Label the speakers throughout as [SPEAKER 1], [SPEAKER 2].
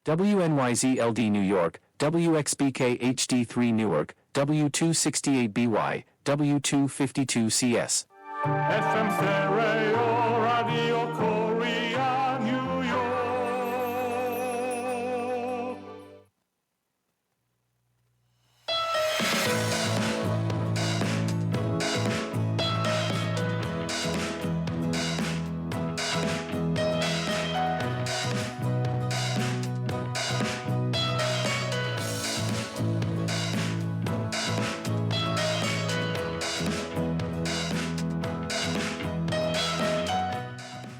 [SPEAKER 1] WNYZ-LD New York, WXBK HD3 Newark, W268BY, W252CS.
[SPEAKER 2] FM stereo radio Korea 뉴욕.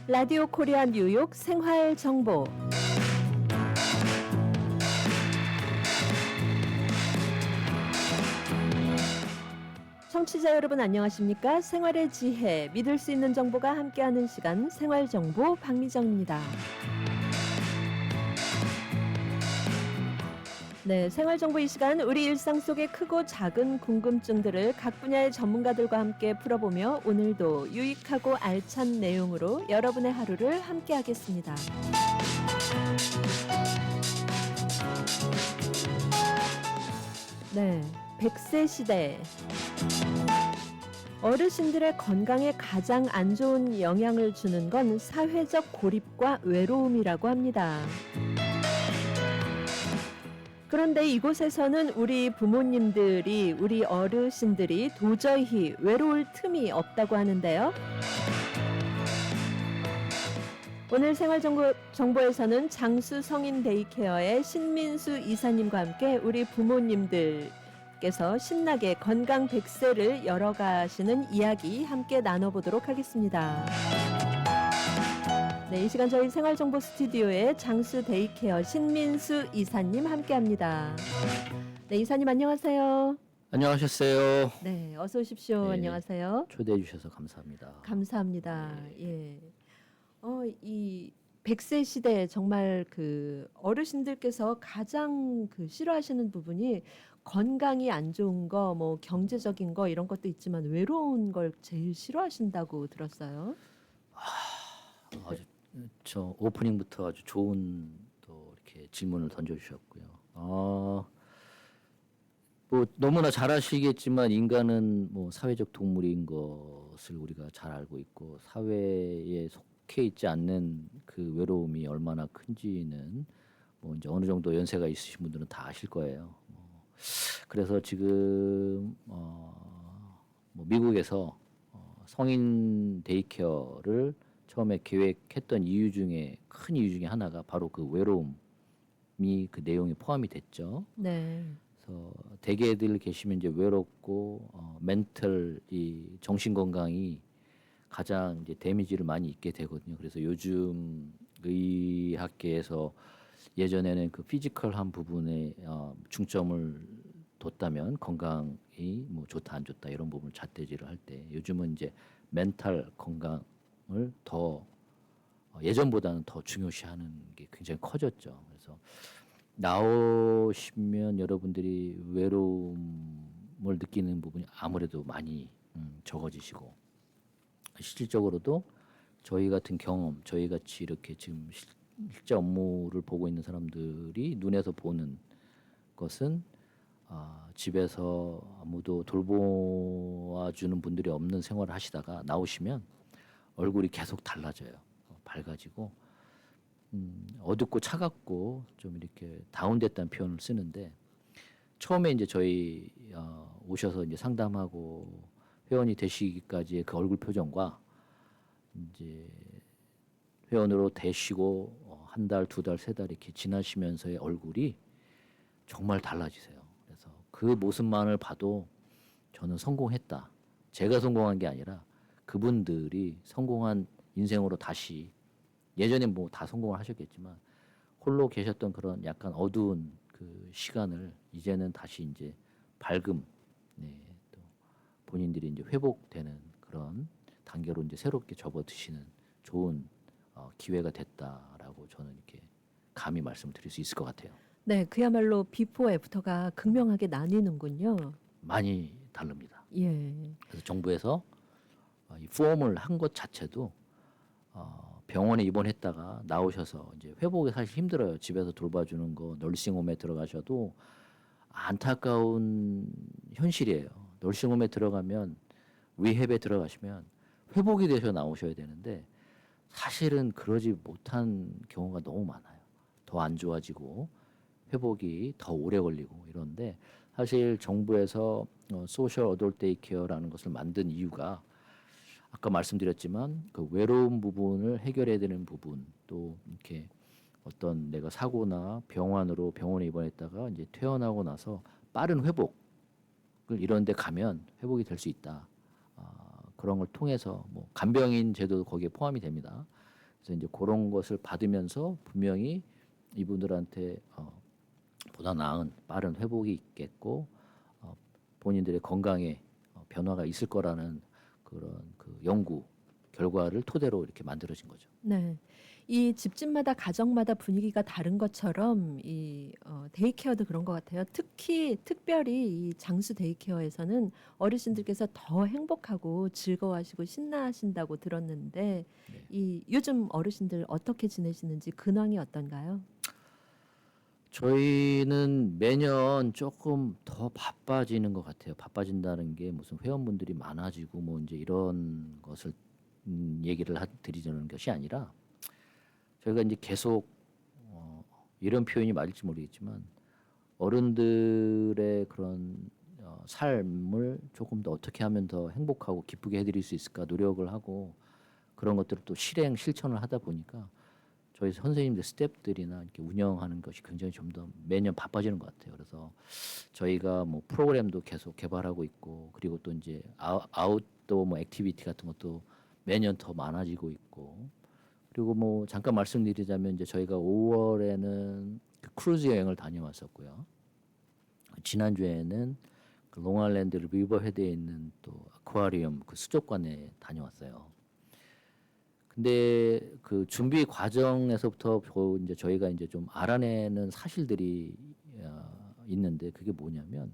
[SPEAKER 3] 라디오 코리아 뉴욕 생활 정보. 청취자 여러분 안녕하십니까? 생활의 지혜, 믿을 수 있는 정보가 함께하는 시간 생활 정보 박미정입니다. 네, 생활 정보 이 시간 우리 일상 속의 크고 작은 궁금증들을 각 분야의 전문가들과 함께 풀어보며 오늘도 유익하고 알찬 내용으로 여러분의 하루를 함께하겠습니다. 네, 100세 시대. 어르신들의 건강에 가장 안 좋은 영향을 주는 건 사회적 고립과 외로움이라고 합니다. 그런데 이곳에서는 우리 부모님들이, 우리 어르신들이 도저히 외로울 틈이 없다고 하는데요. 오늘 생활정보에서는 장수 성인 데이케어의 신민수 이사님과 함께 우리 부모님들께서 신나게 건강 100세를 열어가시는 이야기 함께 나눠보도록 하겠습니다. 네, 이 시간 저희 생활정보 스튜디오에 장수 데이케어 신민수 이사님 함께합니다. 네, 이사님 안녕하세요.
[SPEAKER 4] 안녕하셨어요.
[SPEAKER 3] 네, 어서 오십시오.
[SPEAKER 4] 네,
[SPEAKER 3] 안녕하세요.
[SPEAKER 4] 초대해 주셔서 감사합니다.
[SPEAKER 3] 감사합니다. 예. 이 100세 시대 정말 그 어르신들께서 가장 그 싫어하시는 부분이 건강이 안 좋은 거, 뭐 경제적인 거 이런 것도 있지만 외로운 걸 제일 싫어하신다고 들었어요.
[SPEAKER 4] 아주 저 오프닝부터 아주 좋은 또 이렇게 질문을 던져주셨고요. 뭐 너무나 잘 아시겠지만 인간은 뭐 사회적 동물인 것을 우리가 잘 알고 있고 사회에 속해 있지 않는 그 외로움이 얼마나 큰지는 뭐 이제 어느 정도 연세가 있으신 분들은 다 아실 거예요. 그래서 지금 뭐 미국에서 성인 데이케어를 처음에 계획했던 이유 중에 큰 이유 중에 하나가 바로 그 외로움이 그 내용이 포함이 됐죠.
[SPEAKER 3] 네.
[SPEAKER 4] 그래서 대개들 계시면 이제 외롭고 멘털 이 정신 건강이 가장 이제 데미지를 많이 입게 되거든요. 그래서 요즘 의학계에서 예전에는 그 피지컬한 부분에 중점을 뒀다면 건강이 뭐 좋다 안 좋다 이런 부분을 잣대질을 할 때 요즘은 이제 멘탈 건강을 더 예전보다는 더 중요시하는 게 굉장히 커졌죠. 그래서 나오시면 여러분들이 외로움을 느끼는 부분이 아무래도 많이 적어지시고 실질적으로도 저희 같은 경험, 저희 같이 이렇게 지금 실제 업무를 보고 있는 사람들이 눈에서 보는 것은 집에서 아무도 돌보아주는 분들이 없는 생활을 하시다가 나오시면 얼굴이 계속 달라져요. 밝아지고 어둡고 차갑고 좀 이렇게 다운됐다는 표현을 쓰는데 처음에 이제 저희 오셔서 이제 상담하고 회원이 되시기까지의 그 얼굴 표정과 이제 회원으로 되시고 한 달, 두 달, 세 달 이렇게 지나시면서의 얼굴이 정말 달라지세요. 그래서 그 모습만을 봐도 저는 성공했다. 제가 성공한 게 아니라 그분들이 성공한 인생으로 다시 예전에 뭐 다 성공을 하셨겠지만 홀로 계셨던 그런 약간 어두운 그 시간을 이제는 다시 이제 밝음, 네, 또 본인들이 이제 회복되는 그런 단계로 이제 새롭게 접어드시는 좋은 기회가 됐다라고 저는 이렇게 감히 말씀드릴 수 있을 것 같아요.
[SPEAKER 3] 네, 그야말로 비포 애프터가 극명하게 나뉘는군요.
[SPEAKER 4] 많이 다릅니다.
[SPEAKER 3] 예.
[SPEAKER 4] 그래서 정부에서 이 폼을 한 것 자체도 병원에 입원했다가 나오셔서 이제 회복이 사실 힘들어요. 집에서 돌봐주는 거 널싱홈에 들어가셔도 안타까운 현실이에요. 널싱홈에 들어가면 리헵에 들어가시면 회복이 되셔 나오셔야 되는데 사실은 그러지 못한 경우가 너무 많아요. 더 안 좋아지고 회복이 더 오래 걸리고 이런데 사실 정부에서 소셜 어덜트 데이케어라는 것을 만든 이유가 아까 말씀드렸지만 그 외로운 부분을 해결해야 되는 부분 또 이렇게 어떤 내가 사고나 병원에 입원했다가 이제 퇴원하고 나서 빠른 회복을 이런 데 가면 회복이 될 수 있다. 그런 걸 통해서 뭐 간병인 제도도 거기에 포함이 됩니다. 그래서 이제 그런 것을 받으면서 분명히 이분들한테 보다 나은 빠른 회복이 있겠고 본인들의 건강에 변화가 있을 거라는 그런 그 연구 결과를 토대로 이렇게 만들어진 거죠.
[SPEAKER 3] 네. 이 집집마다 가정마다 분위기가 다른 것처럼 이 데이케어도 그런 것 같아요. 특별히 이 장수 데이케어에서는 어르신들께서 더 행복하고 즐거워하시고 신나하신다고 들었는데 이 요즘 어르신들 어떻게 지내시는지 근황이 어떤가요?
[SPEAKER 4] 저희는 매년 조금 더 바빠지는 것 같아요. 바빠진다는 게 무슨 회원분들이 많아지고 뭐 이제 이런 것을 얘기를 드리자는 것이 아니라 저희가 이제 계속 이런 표현이 맞을지 모르겠지만 어른들의 그런 삶을 조금 더 어떻게 하면 더 행복하고 기쁘게 해드릴 수 있을까 노력을 하고 그런 것들을 또 실천을 하다 보니까 저희 선생님들 스태프들이나 이렇게 운영하는 것이 굉장히 좀 더 매년 바빠지는 것 같아요. 그래서 저희가 뭐 프로그램도 계속 개발하고 있고 그리고 또 이제 아웃도어 뭐 액티비티 같은 것도 매년 더 많아지고 있고 그리고 뭐 잠깐 말씀드리자면 이제 저희가 5월에는 그 크루즈 여행을 다녀왔었고요. 지난주에는 그 롱아일랜드 리버헤드에 있는 또 아쿠아리움 그 수족관에 다녀왔어요. 근데 그 준비 과정에서부터 이제 저희가 이제 좀 알아내는 사실들이 있는데 그게 뭐냐면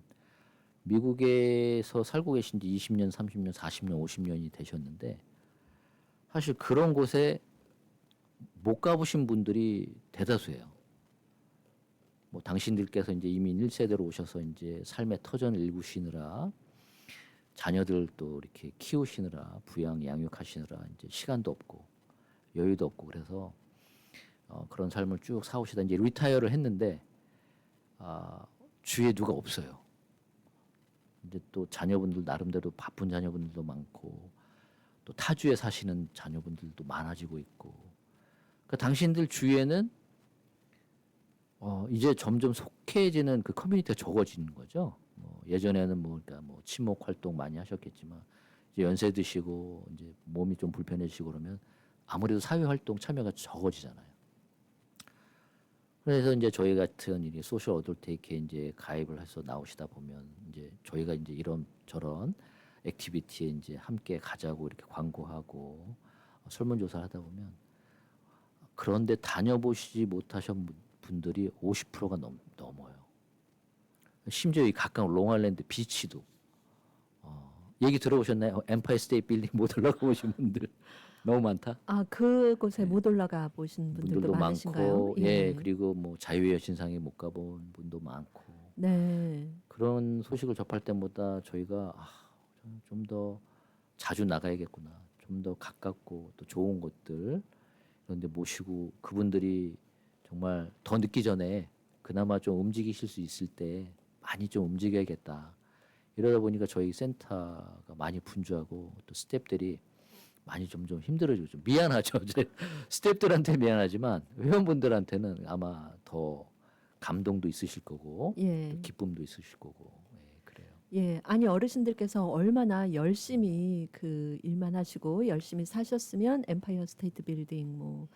[SPEAKER 4] 미국에서 살고 계신 지 20년, 30년, 40년, 50년이 되셨는데 사실 그런 곳에 못 가보신 분들이 대다수예요. 뭐 당신들께서 이제 이민 1세대로 오셔서 이제 삶의 터전을 일구시느라 자녀들 또 이렇게 키우시느라 부양 양육하시느라 이제 시간도 없고 여유도 없고 그래서 그런 삶을 쭉 사오시다 이제 리타이어를 했는데 주위에 누가 없어요. 이제 또 자녀분들 나름대로 바쁜 자녀분들도 많고 또 타주에 사시는 자녀분들도 많아지고 있고 그러니까 당신들 주위에는 이제 점점 속해지는 그 커뮤니티가 적어지는 거죠. 뭐 예전에는 뭐 그러니까 뭐 친목 활동 많이 하셨겠지만 이제 연세 드시고 이제 몸이 좀 불편해지시고 그러면 아무래도 사회 활동 참여가 적어지잖아요. 그래서 이제 저희 같은 이 소셜 어덜트에이크에 이제 가입을 해서 나오시다 보면 이제 저희가 이제 이런 저런 액티비티에 이제 함께 가자고 이렇게 광고하고 설문조사를 하다 보면 그런데 다녀보시지 못하신 분들이 50%가 넘어요. 심지어 이 가까운 롱아일랜드 비치도 얘기 들어보셨나요? 엠파이어 스테이트 빌딩 못 올라가 보신 분들 너무 많다.
[SPEAKER 3] 그곳에 못 올라가 보신 분들도
[SPEAKER 4] 분들도
[SPEAKER 3] 많으신가요?
[SPEAKER 4] 많고 예 그리고 뭐 자유의 여신상에 못 가본 분도 많고
[SPEAKER 3] 네.
[SPEAKER 4] 그런 소식을 접할 때마다 저희가 좀 더 자주 나가야겠구나 좀 더 가깝고 또 좋은 곳들 그런데 모시고 그분들이 정말 더 늦기 전에 그나마 좀 움직이실 수 있을 때 많이 좀 움직여야겠다 이러다 보니까 저희 센터가 많이 분주하고 또 스태프들이 많이 좀 힘들어지고 좀 미안하죠. 스태프들한테 미안하지만 회원분들한테는 아마 더 감동도 있으실 거고
[SPEAKER 3] 예.
[SPEAKER 4] 또 기쁨도 있으실 거고 그래요.
[SPEAKER 3] 예. 아니 어르신들께서 얼마나 열심히 그 일만 하시고 열심히 사셨으면 엠파이어 스테이트 빌딩 뭐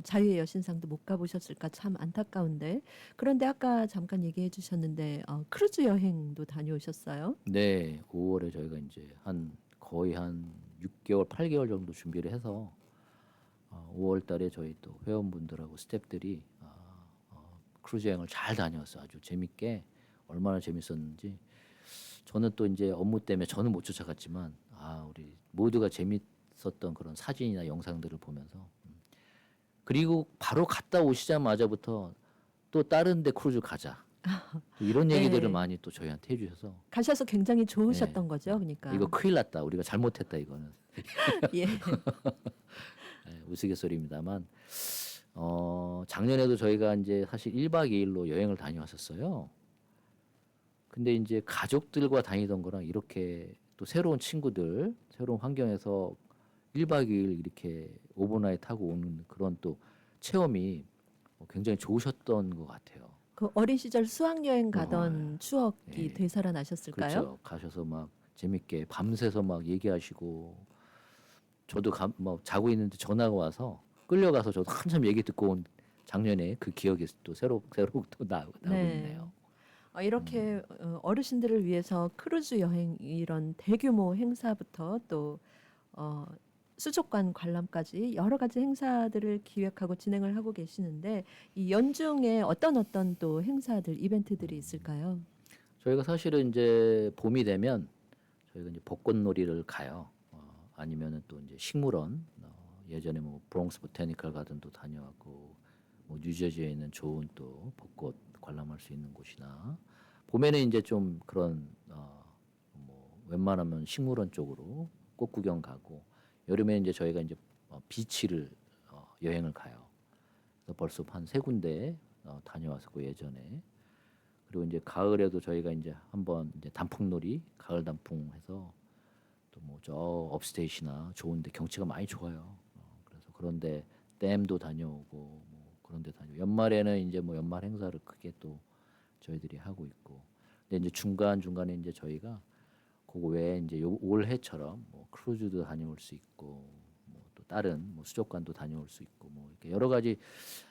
[SPEAKER 3] 자유의 여신상도 못 가보셨을까 참 안타까운데 그런데 아까 잠깐 얘기해 주셨는데 크루즈 여행도 다녀오셨어요?
[SPEAKER 4] 네, 5월에 저희가 이제 거의 한 6개월, 8개월 정도 준비를 해서 5월 달에 저희 또 회원분들하고 스태프들이 크루즈 여행을 잘 다녀왔어요. 아주 재밌게 얼마나 재밌었는지 저는 또 이제 업무 때문에 저는 못 쫓아갔지만 우리 모두가 재밌었던 그런 사진이나 영상들을 보면서 그리고 바로 갔다 오시자마자부터 또 다른 데 크루즈 가자. 이런
[SPEAKER 3] 네.
[SPEAKER 4] 얘기들을 많이 또 저희한테 해주셔서
[SPEAKER 3] 가셔서 굉장히 좋으셨던 거죠, 그러니까.
[SPEAKER 4] 이거 큰일 났다. 우리가 잘못했다 이거는.
[SPEAKER 3] 예.
[SPEAKER 4] 네, 우스갯소리입니다만 작년에도 저희가 이제 사실 1박 2일로 여행을 다녀왔었어요. 근데 이제 가족들과 다니던 거랑 이렇게 또 새로운 친구들, 새로운 환경에서 1박 2일 이렇게 오버나잇 타고 오는 그런 또 체험이 굉장히 좋으셨던 것 같아요.
[SPEAKER 3] 그 어린 시절 수학여행 가던 추억이
[SPEAKER 4] 예.
[SPEAKER 3] 되살아나셨을까요?
[SPEAKER 4] 그렇죠. 가셔서 막 재밌게 밤새서 막 얘기하시고 저도 뭐 자고 있는데 전화가 와서 끌려가서 저도 한참 얘기 듣고 온 작년에 그 기억이 또 새로 또 나오고
[SPEAKER 3] 네.
[SPEAKER 4] 있네요.
[SPEAKER 3] 이렇게 어르신들을 위해서 크루즈 여행 이런 대규모 행사부터 또 수족관 관람까지 여러 가지 행사들을 기획하고 진행을 하고 계시는데 이 연중에 어떤 또 행사들 이벤트들이 있을까요?
[SPEAKER 4] 저희가 사실은 이제 봄이 되면 저희가 이제 벚꽃놀이를 가요. 아니면은 또 이제 식물원 예전에 뭐 브롱스 보타니컬 가든도 다녀왔고 뭐 뉴저지에 있는 좋은 또 벚꽃 관람할 수 있는 곳이나 봄에는 이제 좀 그런 뭐 웬만하면 식물원 쪽으로 꽃 구경 가고 여름에 이제 저희가 이제 비치를 여행을 가요. 그래서 벌써 한 3군데 다녀왔었고 예전에 그리고 이제 가을에도 저희가 이제 한번 이제 단풍놀이 가을 단풍해서 또 뭐 저 업스테이트나 좋은데 경치가 많이 좋아요. 그래서 그런데 댐도 다녀오고 뭐 그런데 다녀. 연말에는 이제 뭐 연말 행사를 크게 또 저희들이 하고 있고. 근데 이제 중간 중간에 이제 저희가 그거 외에 이제 올해처럼 뭐 크루즈도 다녀올 수 있고 뭐 또 다른 뭐 수족관도 다녀올 수 있고 뭐 이렇게 여러 가지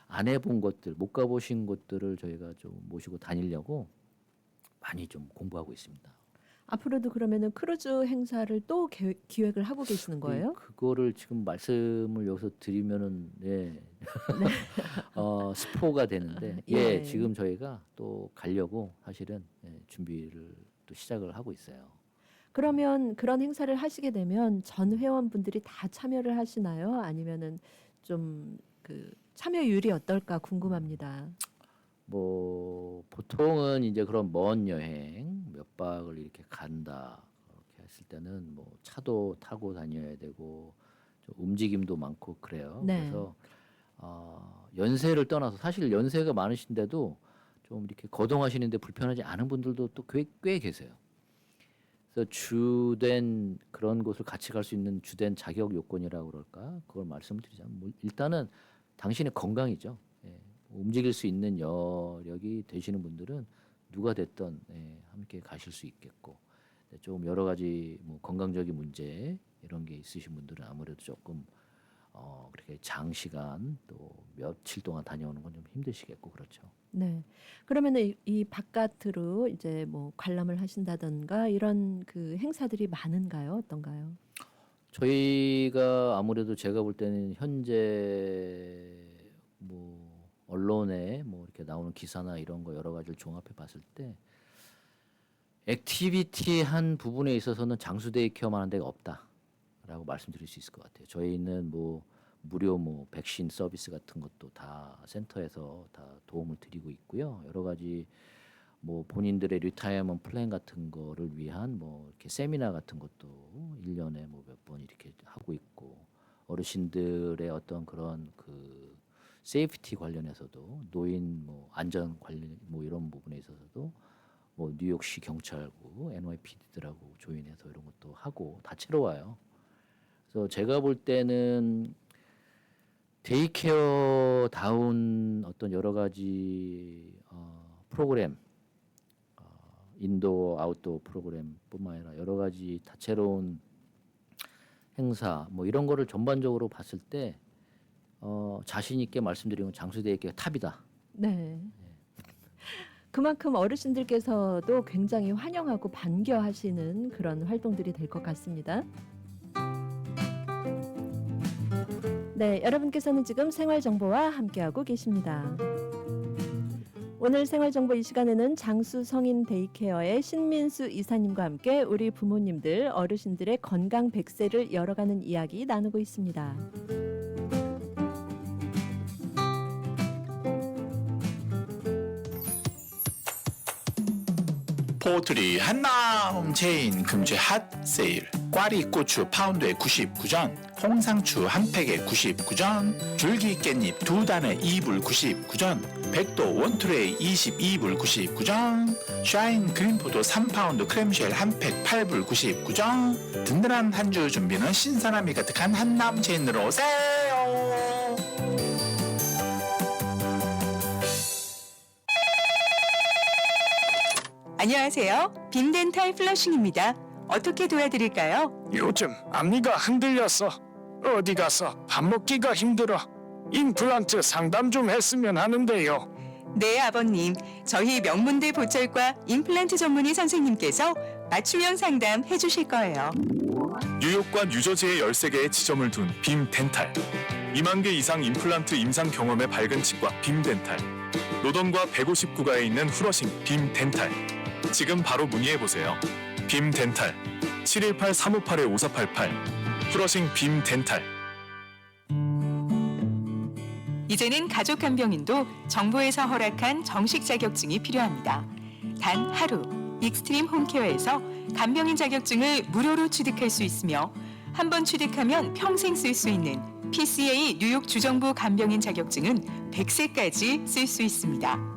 [SPEAKER 4] 안 해본 것들 못 가보신 곳들을 저희가 좀 모시고 다니려고 많이 좀 공부하고 있습니다.
[SPEAKER 3] 앞으로도 그러면은 크루즈 행사를 또 기획을 하고 계시는 거예요?
[SPEAKER 4] 그거를 지금 말씀을 여기서 드리면은 스포가 되는데
[SPEAKER 3] 예.
[SPEAKER 4] 지금 저희가 또 가려고 사실은 준비를 또 시작을 하고 있어요.
[SPEAKER 3] 그러면 그런 행사를 하시게 되면 전 회원분들이 다 참여를 하시나요? 아니면은 좀 그 참여율이 어떨까 궁금합니다.
[SPEAKER 4] 뭐 보통은 이제 그런 먼 여행 몇 박을 이렇게 간다 그렇게 했을 때는 뭐 차도 타고 다녀야 되고 좀 움직임도 많고 그래요.
[SPEAKER 3] 네.
[SPEAKER 4] 그래서 연세를 떠나서 사실 연세가 많으신데도 좀 이렇게 거동하시는데 불편하지 않은 분들도 또 꽤 계세요. 그래서 주된 그런 곳을 같이 갈 수 있는 주된 자격 요건이라고 그럴까 그걸 말씀을 드리자면 뭐 일단은 당신의 건강이죠. 움직일 수 있는 여력이 되시는 분들은 누가 됐든 함께 가실 수 있겠고 좀 여러 가지 뭐 건강적인 문제 이런 게 있으신 분들은 아무래도 조금 그렇게 장시간 또 며칠 동안 다녀오는 건 좀 힘드시겠고 그렇죠.
[SPEAKER 3] 네. 그러면은 이 바깥으로 이제 뭐 관람을 하신다던가 이런 그 행사들이 많은가요? 어떤가요?
[SPEAKER 4] 저희가 아무래도 제가 볼 때는 현재 뭐 언론에 뭐 이렇게 나오는 기사나 이런 거 여러 가지를 종합해 봤을 때 액티비티 한 부분에 있어서는 장수 데이케어만 한 데가 없다라고 말씀드릴 수 있을 것 같아요. 저희는 뭐 무료 뭐 백신 서비스 같은 것도 다 센터에서 다 도움을 드리고 있고요. 여러 가지 뭐 본인들의 리타이어먼트 플랜 같은 거를 위한 뭐 이렇게 세미나 같은 것도 1년에 뭐 몇 번 이렇게 하고 있고 어르신들의 어떤 그런 그 세이프티 관련해서도 노인 뭐 안전 관련 뭐 이런 부분에 있어서도 뭐 뉴욕시 경찰국 NYPD들하고 조인해서 이런 것도 하고 다채로워요. 그래서 제가 볼 때는 데이케어 다운 어떤 여러 가지 프로그램 인도어 아웃도어 프로그램뿐만 아니라 여러 가지 다채로운 행사 뭐 이런 거를 전반적으로 봤을 때 자신 있게 말씀드리면 장수데이케어 탑이다.
[SPEAKER 3] 네. 그만큼 어르신들께서도 굉장히 환영하고 반겨하시는 그런 활동들이 될 것 같습니다. 네, 여러분께서는 지금 생활정보와 함께하고 계십니다. 오늘 생활정보 이 시간에는 장수 성인 데이케어의 신민수 이사님과 함께 우리 부모님들, 어르신들의 건강 100세를 열어가는 이야기 나누고 있습니다.
[SPEAKER 5] 포트리 한남 체인 금주의 핫 세일. 꽈리 고추 파운드에 99전, 홍상추 한 팩에 99전, 줄기 깻잎 2단에 2불 99전, 백도 원트레이 22불 99전, 샤인 그린포도 3파운드 크렘쉘 한 팩 8불 99전. 든든한 한 주 준비는 신선함이 가득한 한남 체인으로 오세요.
[SPEAKER 6] 안녕하세요. 빔덴탈 플러싱입니다. 어떻게 도와드릴까요?
[SPEAKER 7] 요즘 앞니가 흔들려서 어디 가서 밥 먹기가 힘들어. 임플란트 상담 좀 했으면 하는데요.
[SPEAKER 6] 네, 아버님. 저희 명문대 보철과 임플란트 전문의 선생님께서 맞춤형 상담 해주실 거예요.
[SPEAKER 2] 뉴욕과 뉴저지에 13개의 지점을 둔 빔덴탈. 2만 개 이상 임플란트 임상 경험의 밝은 치과 빔덴탈. 노던과 159가에 있는 후러싱 빔덴탈. 지금 바로 문의해보세요. 빔덴탈 718-358-5488 후러싱 빔덴탈.
[SPEAKER 6] 이제는 가족 간병인도 정부에서 허락한 정식 자격증이 필요합니다. 단 하루 익스트림 홈케어에서 간병인 자격증을 무료로 취득할 수 있으며 한 번 취득하면 평생 쓸 수 있는 PCA 뉴욕 주정부 간병인 자격증은 100세까지 쓸 수 있습니다.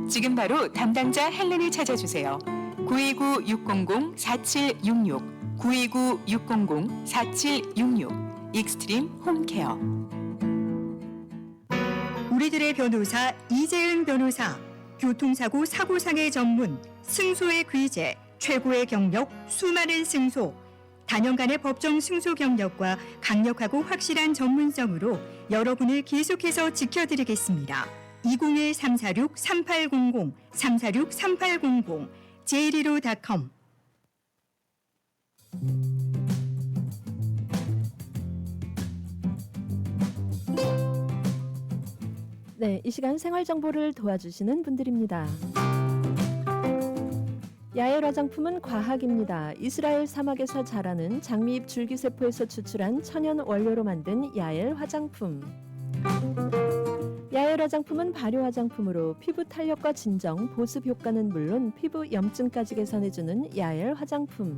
[SPEAKER 6] 지금 바로 담당자 헬렌을 찾아주세요. 929-600-4766 929-600-4766 익스트림 홈케어.
[SPEAKER 8] 우리들의 변호사 이재은 변호사, 교통사고 사고상의 전문, 승소의 귀재, 최고의 경력, 수많은 승소, 단연간의 법정 승소 경력과 강력하고 확실한 전문성으로 여러분을 계속해서 지켜드리겠습니다. 201-346-3800, 346-3800, 제이리로.com.
[SPEAKER 3] 네, 이 시간 생활 정보를 도와주시는 분들입니다. 야엘 화장품은 과학입니다. 이스라엘 사막에서 자라는 장미잎 줄기세포에서 추출한 천연 원료로 만든 야엘 화장품. 야엘 화장품은 발효 화장품으로 피부 탄력과 진정, 보습 효과는 물론 피부 염증까지 개선해주는 야엘 화장품.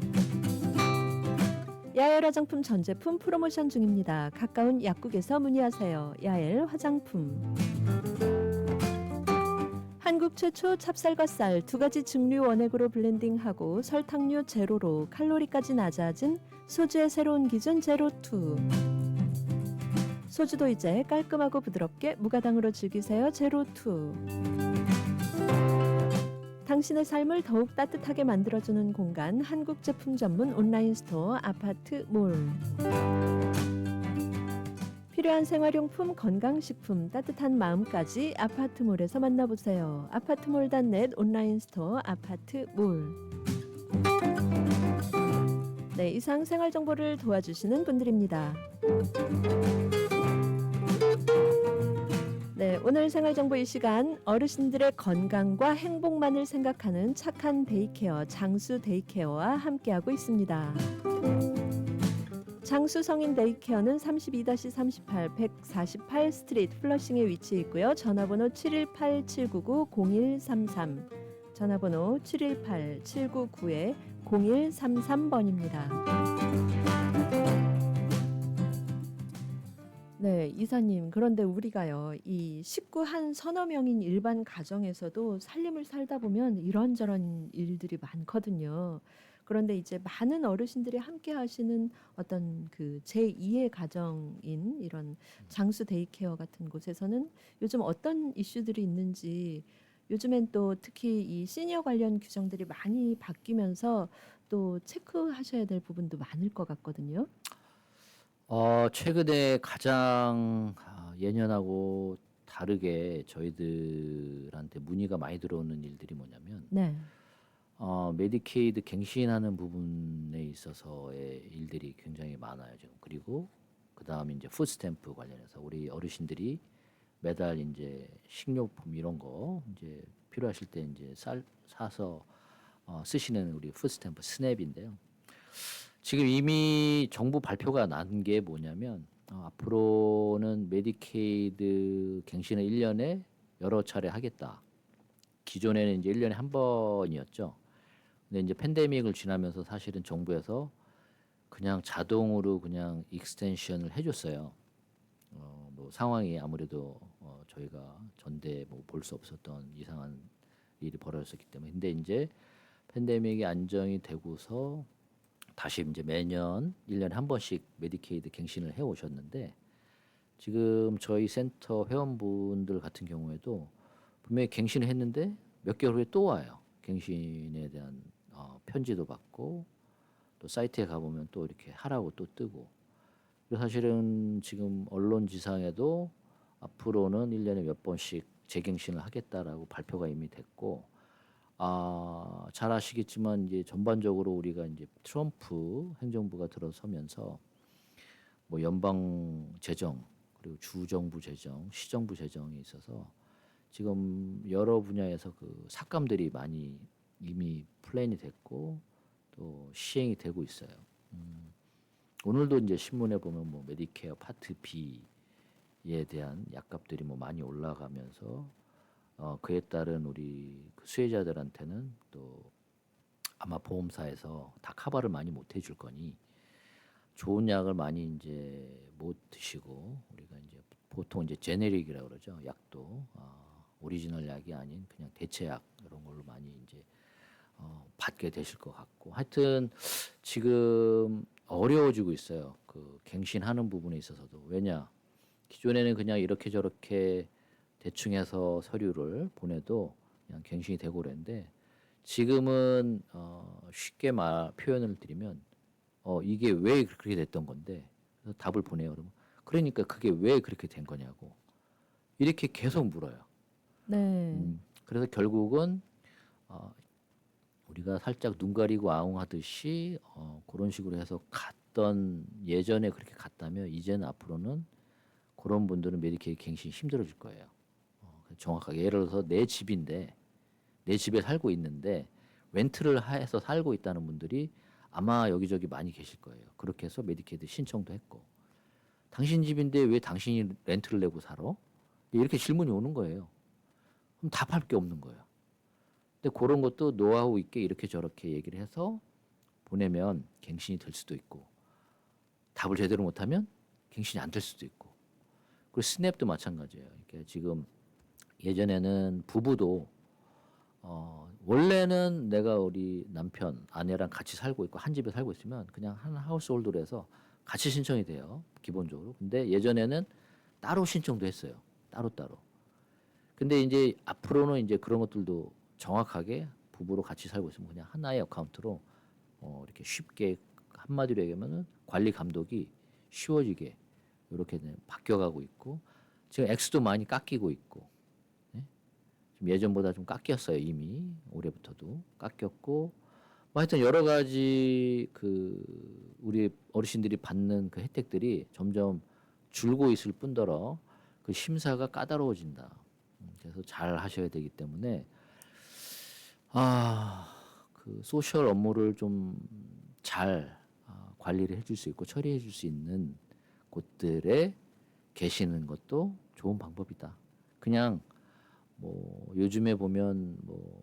[SPEAKER 3] 야엘 화장품 전 제품 프로모션 중입니다. 가까운 약국에서 문의하세요. 야엘 화장품. 한국 최초 찹쌀과 쌀 두 가지 증류 원액으로 블렌딩하고 설탕류 제로로 칼로리까지 낮아진 소주의 새로운 기준 제로2. 소주도 이제 깔끔하고 부드럽게 무가당으로 즐기세요. 제로2. 당신의 삶을 더욱 따뜻하게 만들어주는 공간 한국 제품 전문 온라인 스토어 아파트몰. 필요한 생활용품, 건강식품, 따뜻한 마음까지 아파트몰에서 만나보세요. 아파트몰.net 온라인 스토어 아파트몰. 네, 이상 생활정보를 도와주시는 분들입니다. 네, 오늘 생활정보 이 시간 어르신들의 건강과 행복만을 생각하는 착한 데이케어 장수 데이케어와 함께하고 있습니다. 장수 성인 데이케어는 32-38 148 스트리트 플러싱에 위치해 있고요. 전화번호 718-799-0133 전화번호 718-799-0133번입니다. 네, 이사님. 그런데 우리가요, 이 식구 한 서너 명인 일반 가정에서도 살림을 살다 보면 이런저런 일들이 많거든요. 그런데 이제 많은 어르신들이 함께 하시는 어떤 그 제2의 가정인 이런 장수 데이케어 같은 곳에서는 요즘 어떤 이슈들이 있는지, 요즘엔 또 특히 이 시니어 관련 규정들이 많이 바뀌면서 또 체크하셔야 될 부분도 많을 것 같거든요.
[SPEAKER 4] 최근에 가장 예년하고 다르게 저희들한테 문의가 많이 들어오는 일들이 뭐냐면
[SPEAKER 3] 네.
[SPEAKER 4] 메디케이드 갱신하는 부분에 있어서의 일들이 굉장히 많아요 지금. 그리고 그 다음에 이제 푸드스탬프 관련해서 우리 어르신들이 매달 이제 식료품 이런 거 이제 필요하실 때 이제 사서 쓰시는 우리 푸드스탬프 스냅인데요. 지금 이미 정부 발표가 난 게 뭐냐면 앞으로는 메디케이드 갱신을 1년에 여러 차례 하겠다. 기존에는 이제 1년에 한 번이었죠. 근데 이제 팬데믹을 지나면서 사실은 정부에서 그냥 자동으로 그냥 익스텐션을 해줬어요. 뭐 상황이 아무래도 저희가 전대 뭐 볼 수 없었던 이상한 일이 벌어졌기 때문에. 근데 이제 팬데믹이 안정이 되고서 다시 이제 매년 1년에 한 번씩 메디케이드 갱신을 해 오셨는데 지금 저희 센터 회원분들 같은 경우에도 분명히 갱신을 했는데 몇 개월 후에 또 와요. 갱신에 대한 편지도 받고 또 사이트에 가보면 또 이렇게 하라고 또 뜨고. 그래서 사실은 지금 언론지상에도 앞으로는 1년에 몇 번씩 재갱신을 하겠다라고 발표가 이미 됐고, 잘 아시겠지만 이제 전반적으로 우리가 이제 트럼프 행정부가 들어서면서 뭐 연방 재정 그리고 주정부 재정, 시정부 재정에 있어서 지금 여러 분야에서 그 삭감들이 많이 이미 플랜이 됐고 또 시행이 되고 있어요. 오늘도 이제 신문에 보면 뭐 메디케어 파트 B에 대한 약값들이 뭐 많이 올라가면서 그에 따른 우리 그 수혜자들한테는 또 아마 보험사에서 다 커버를 많이 못 해줄 거니 좋은 약을 많이 이제 못 드시고 우리가 이제 보통 이제 제네릭이라고 그러죠. 약도 오리지널 약이 아닌 그냥 대체약 이런 걸로 많이 이제 받게 되실 것 같고 하여튼 지금 어려워지고 있어요. 그 갱신하는 부분에 있어서도 왜냐 기존에는 그냥 이렇게 저렇게 대충 해서 서류를 보내도 그냥 갱신이 되고 그랬는데 지금은 쉽게 표현을 드리면 이게 왜 그렇게 됐던 건데 그래서 답을 보내요. 그러면 그러니까 그게 왜 그렇게 된 거냐고 이렇게 계속 물어요.
[SPEAKER 3] 네.
[SPEAKER 4] 그래서 결국은 우리가 살짝 눈 가리고 아웅하듯이 그런 식으로 해서 갔던 예전에 그렇게 갔다면 이제는 앞으로는 그런 분들은 메디케이드 갱신이 힘들어질 거예요. 정확하게 예를 들어서 내 집인데 내 집에 살고 있는데 렌트를 해서 살고 있다는 분들이 아마 여기저기 많이 계실 거예요. 그렇게 해서 메디케이드 신청도 했고 당신 집인데 왜 당신이 렌트를 내고 살아? 이렇게 질문이 오는 거예요. 그럼 답할 게 없는 거예요. 근데 그런 것도 노하우 있게 이렇게 저렇게 얘기를 해서 보내면 갱신이 될 수도 있고 답을 제대로 못하면 갱신이 안 될 수도 있고 그리고 스냅도 마찬가지예요. 그러니까 지금 예전에는 부부도 원래는 내가 우리 남편 아내랑 같이 살고 있고 한 집에 살고 있으면 그냥 한 하우스홀드로 해서 같이 신청이 돼요. 기본적으로. 근데 예전에는 따로 신청도 했어요. 따로따로. 근데 이제 앞으로는 이제 그런 것들도 정확하게 부부로 같이 살고 있으면 그냥 하나의 어카운트로 이렇게 쉽게 한마디로 얘기하면은 관리 감독이 쉬워지게 이렇게 바뀌어가고 있고 지금 액수도 많이 깎이고 있고 좀 예전보다 좀 깎였어요. 이미 올해부터도 깎였고 뭐 하여튼 여러 가지 그 우리 어르신들이 받는 그 혜택들이 점점 줄고 있을 뿐더러 그 심사가 까다로워진다. 그래서 잘 하셔야 되기 때문에 그 소셜 업무를 좀 잘 관리를 해줄 수 있고 처리해 줄 수 있는 곳들에 계시는 것도 좋은 방법이다. 그냥 뭐 요즘에 보면 뭐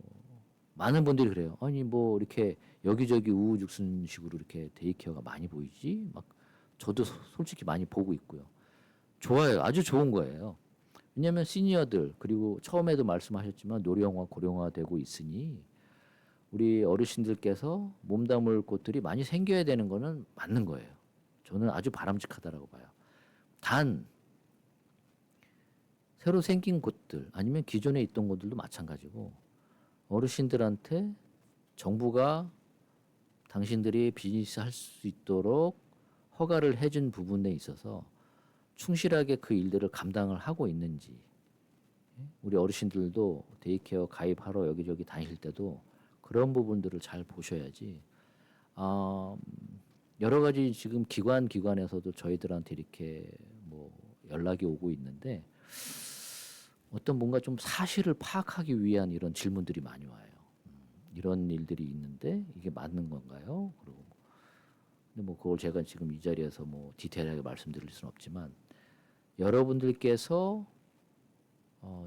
[SPEAKER 4] 많은 분들이 그래요. 아니 뭐 이렇게 여기저기 우후죽순식으로 이렇게 데이케어가 많이 보이지? 막 저도 솔직히 많이 보고 있고요. 좋아요. 아주 좋은 거예요. 왜냐하면 시니어들 그리고 처음에도 말씀하셨지만 노령화 고령화 되고 있으니 우리 어르신들께서 몸담을 곳들이 많이 생겨야 되는 거는 맞는 거예요. 저는 아주 바람직하다라고 봐요. 단 새로 생긴 곳들 아니면 기존에 있던 곳들도 마찬가지고 어르신들한테 정부가 당신들이 비즈니스 할 수 있도록 허가를 해준 부분에 있어서 충실하게 그 일들을 감당을 하고 있는지 우리 어르신들도 데이케어 가입하러 여기저기 다니실 때도 그런 부분들을 잘 보셔야지 여러 가지 지금 기관에서도 저희들한테 이렇게 뭐 연락이 오고 있는데 어떤 뭔가 좀 사실을 파악하기 위한 이런 질문들이 많이 와요. 이런 일들이 있는데 이게 맞는 건가요? 그리고 근데 뭐 그걸 제가 지금 이 자리에서 뭐 디테일하게 말씀드릴 수는 없지만 여러분들께서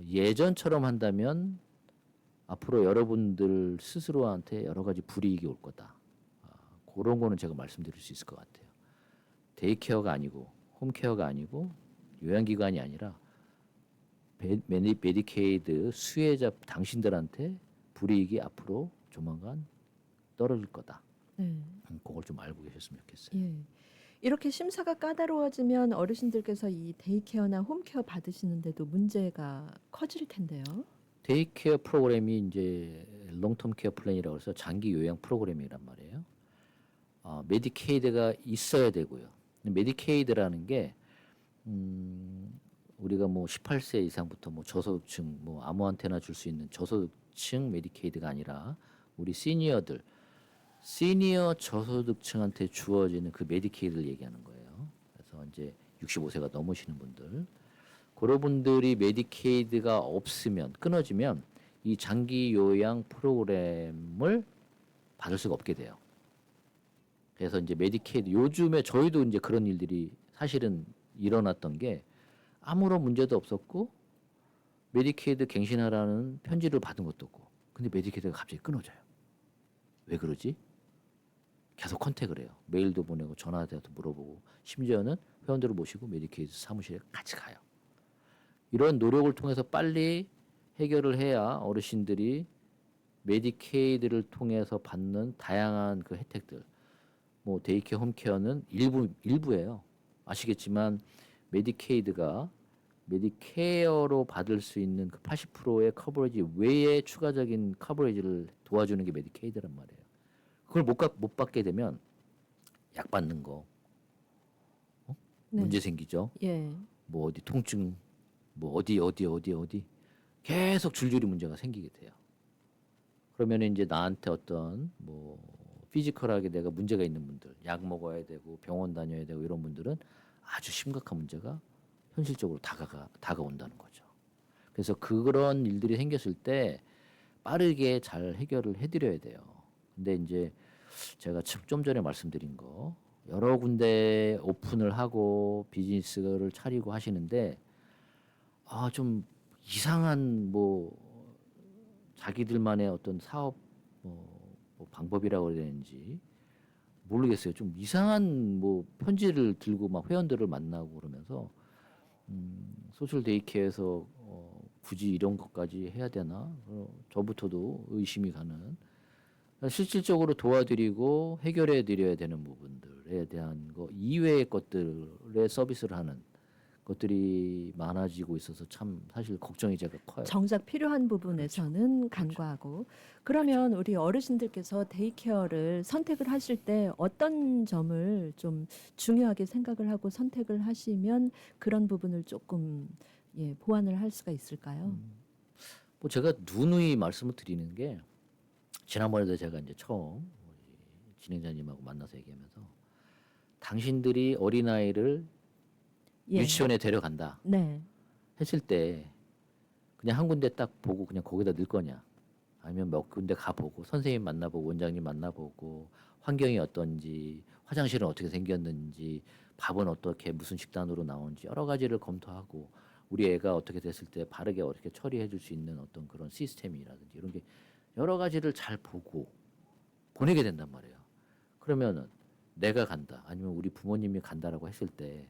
[SPEAKER 4] 예전처럼 한다면 앞으로 여러분들 스스로한테 여러 가지 불이익이 올 거다. 그런 거는 제가 말씀드릴 수 있을 것 같아요. 데이케어가 아니고 홈케어가 아니고 요양기관이 아니라 메디케이드 수혜자 당신들한테 불이익이 앞으로 조만간 떨어질 거다.
[SPEAKER 3] 네.
[SPEAKER 4] 그걸 좀 알고 계셨으면 좋겠어요.
[SPEAKER 3] 예. 이렇게 심사가 까다로워지면 어르신들께서 이 데이케어나 홈케어 받으시는데도 문제가 커질 텐데요.
[SPEAKER 4] 데이케어 프로그램이 이제 롱텀 케어 플랜이라고 해서 장기 요양 프로그램이란 말이에요. 메디케이드가 있어야 되고요. 메디케이드라는 게 우리가 뭐 18세 이상부터 뭐 저소득층 뭐 아무한테나 줄 수 있는 저소득층 메디케이드가 아니라 우리 시니어들 시니어 저소득층한테 주어지는 그 메디케이드를 얘기하는 거예요. 그래서 이제 65세가 넘으시는 분들 그런 분들이 메디케이드가 없으면 끊어지면 이 장기 요양 프로그램을 받을 수가 없게 돼요. 그래서 이제 메디케이드 요즘에 저희도 이제 그런 일들이 사실은 일어났던 게 아무런 문제도 없었고 메디케이드 갱신하라는 편지를 받은 것도 없고 근데 메디케이드가 갑자기 끊어져요. 왜 그러지? 계속 컨택을 해요. 메일도 보내고 전화도 물어보고 심지어는 회원들을 모시고 메디케이드 사무실에 같이 가요. 이런 노력을 통해서 빨리 해결을 해야 어르신들이 메디케이드를 통해서 받는 다양한 그 혜택들 뭐 데이케어, 홈케어는 일부예요. 아시겠지만 메디케이드가 메디케어로 받을 수 있는 그 80%의 커버리지 외에 추가적인 커버리지를 도와주는 게 메디케이드란 말이에요. 그걸 못 받게 되면 약 받는 거
[SPEAKER 3] 네.
[SPEAKER 4] 문제 생기죠.
[SPEAKER 3] 예.
[SPEAKER 4] 뭐 어디 통증 뭐 어디 계속 줄줄이 문제가 생기게 돼요. 그러면 이제 나한테 어떤 뭐 피지컬하게 내가 문제가 있는 분들 약 먹어야 되고 병원 다녀야 되고 이런 분들은 아주 심각한 문제가 현실적으로 다가온다는 거죠. 그래서 그런 일들이 생겼을 때 빠르게 잘 해결을 해드려야 돼요. 근데 이제 제가 좀 전에 말씀드린 거 여러 군데 오픈을 하고 비즈니스를 차리고 하시는데 좀 이상한 뭐 자기들만의 어떤 사업 뭐 방법이라고 해야 되는지 모르겠어요. 좀 이상한 뭐 편지를 들고 막 회원들을 만나고 그러면서 소셜 데이케어에서 굳이 이런 것까지 해야 되나? 저부터도 의심이 가는. 실질적으로 도와드리고 해결해 드려야 되는 부분들에 대한 거 이외의 것들의 서비스를 하는 것들이 많아지고 있어서 참 사실 걱정이 제가 커요.
[SPEAKER 3] 정작 필요한 부분에서는 간과하고 그러면 우리 어르신들께서 데이케어를 선택을 하실 때 어떤 점을 좀 중요하게 생각을 하고 선택을 하시면 그런 부분을 조금 보완을 할 수가 있을까요?
[SPEAKER 4] 뭐 제가 누누이 말씀을 드리는 게 지난번에도 제가 이제 처음 우리 진행자님하고 만나서 얘기하면서 당신들이 어린아이를
[SPEAKER 3] 예.
[SPEAKER 4] 유치원에 데려간다
[SPEAKER 3] 네.
[SPEAKER 4] 했을 때 그냥 한 군데 딱 보고 그냥 거기다 넣을 거냐 아니면 몇 군데 가보고 선생님 만나보고 원장님 만나보고 환경이 어떤지 화장실은 어떻게 생겼는지 밥은 어떻게 무슨 식단으로 나오는지 여러 가지를 검토하고 우리 애가 어떻게 됐을 때 바르게 어떻게 처리해 줄 수 있는 어떤 그런 시스템이라든지 이런 게 여러 가지를 잘 보고 보내게 된단 말이에요. 그러면은 내가 간다 아니면 우리 부모님이 간다라고 했을 때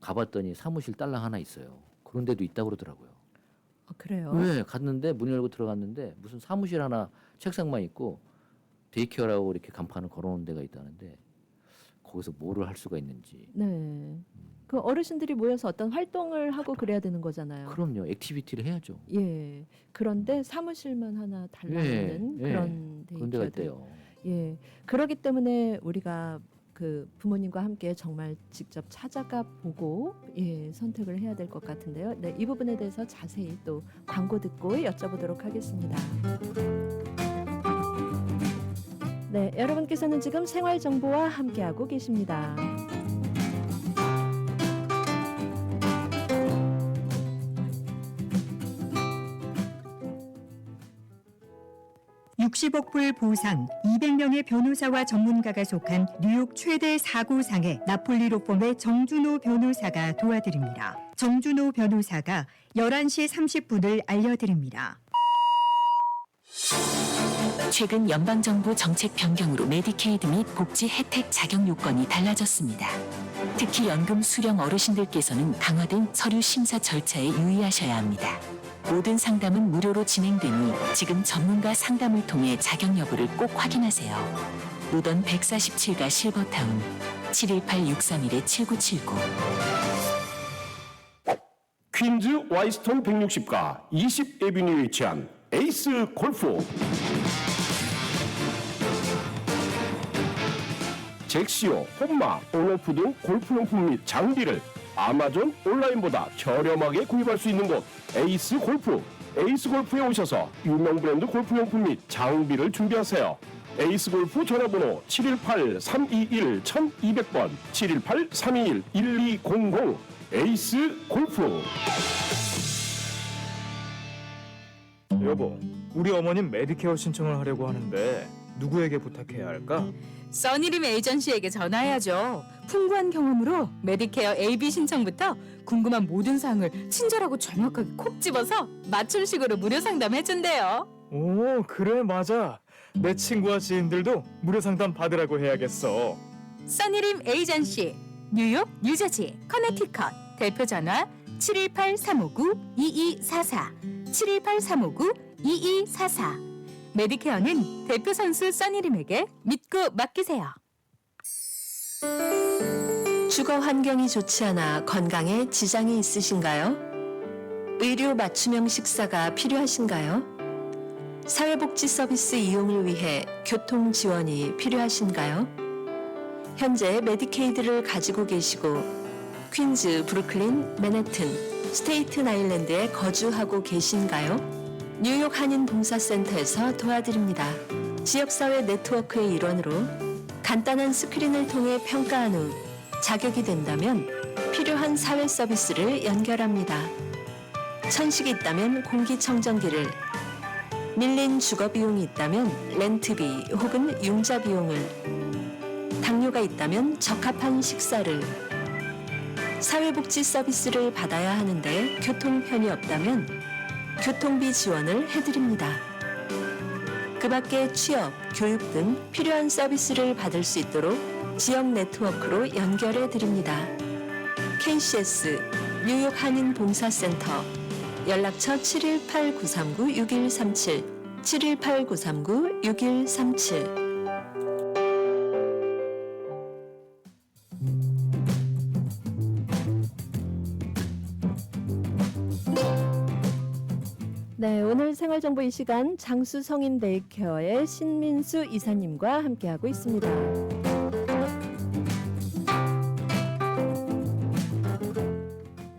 [SPEAKER 4] 가봤더니 사무실 딸랑 하나 있어요. 그런 데도 있다고 그러더라고요.
[SPEAKER 3] 그래요?
[SPEAKER 4] 왜? 갔는데 문 열고 들어갔는데 무슨 사무실 하나 책상만 있고 데이케어라고 이렇게 간판을 걸어놓은 데가 있다는데 거기서 뭐를 할 수가 있는지.
[SPEAKER 3] 네. 그 어르신들이 모여서 어떤 활동을 하고 그래야 되는 거잖아요.
[SPEAKER 4] 그럼요. 액티비티를 해야죠.
[SPEAKER 3] 예. 그런데 사무실만 하나 달라는 그런
[SPEAKER 4] 그런 데가
[SPEAKER 3] 데이케어들.
[SPEAKER 4] 있대요.
[SPEAKER 3] 예. 그렇기 때문에 우리가 그 부모님과 함께 정말 직접 찾아가 보고 선택을 해야 될 것 같은데요. 네, 이 부분에 대해서 자세히 또 광고 듣고 여쭤보도록 하겠습니다. 네, 여러분께서는 지금 생활 정보와 함께하고 계십니다.
[SPEAKER 8] (60억) 불 보상, 200명의 변호사와 전문가가 속한 뉴욕 최대 사고상의 나폴리 로펌의 정준호 변호사가 도와드립니다. 정준호 변호사가 11시 30분을 알려드립니다.
[SPEAKER 9] 최근 연방정부 정책 변경으로 메디케이드 및 복지 혜택 자격 요건이 달라졌습니다. 특히 연금 수령 어르신들께서는 강화된 서류 심사 절차에 유의하셔야 합니다. 모든 상담은 무료로 진행되니 지금 전문가 상담을 통해 자격 여부를 꼭 확인하세요. 노던 147가 실버타운 718-631-7979.
[SPEAKER 10] 퀸즈 와이스톤 160가 20 에비뉴에 위치한 에이스 골프. 잭시오, 홈마, 온오프 등 골프용품 및 장비를 아마존 온라인보다 저렴하게 구입할 수 있는 곳 에이스 골프. 에이스 골프에 오셔서 유명 브랜드 골프용품 및 장비를 준비하세요. 에이스 골프 전화번호 718-321-1200번 718-321-1200 에이스 골프.
[SPEAKER 11] 여보, 우리 어머님 메디케어 신청을 하려고 하는데 누구에게 부탁해야 할까?
[SPEAKER 12] 써니림 에이전시에게 전화해야죠. 풍부한 경험으로 메디케어 AB 신청부터 궁금한 모든 사항을 친절하고 정확하게 콕 집어서 맞춤식으로 무료 상담해준대요.
[SPEAKER 11] 오, 그래, 맞아. 내 친구와 지인들도 무료 상담 받으라고 해야겠어.
[SPEAKER 12] 써니림 에이전시, 뉴욕, 뉴저지, 커네티컷. 대표 전화 718-359-2244, 718-359-2244. 메디케어는 대표 선수 써니림에게 믿고 맡기세요.
[SPEAKER 9] 주거 환경이 좋지 않아 건강에 지장이 있으신가요? 의료 맞춤형 식사가 필요하신가요? 사회복지 서비스 이용을 위해 교통 지원이 필요하신가요? 현재 메디케이드를 가지고 계시고 퀸즈, 브루클린, 맨해튼, 스테이튼 아일랜드에 거주하고 계신가요? 뉴욕 한인봉사센터에서 도와드립니다. 지역사회 네트워크의 일원으로 간단한 스크린을 통해 평가한 후 자격이 된다면 필요한 사회 서비스를 연결합니다. 천식이 있다면 공기청정기를, 밀린 주거 비용이 있다면 렌트비 혹은 융자 비용을, 당뇨가 있다면 적합한 식사를, 사회복지 서비스를 받아야 하는데 교통편이 없다면 교통비 지원을 해드립니다. 그 밖에 취업, 교육 등 필요한 서비스를 받을 수 있도록 지역 네트워크로 연결해 드립니다. KCS 뉴욕 한인봉사센터 연락처 718-939-6137 718-939-6137.
[SPEAKER 3] 네, 오늘 생활정보 이 시간 장수 성인 데이케어의 신민수 이사님과 함께하고 있습니다.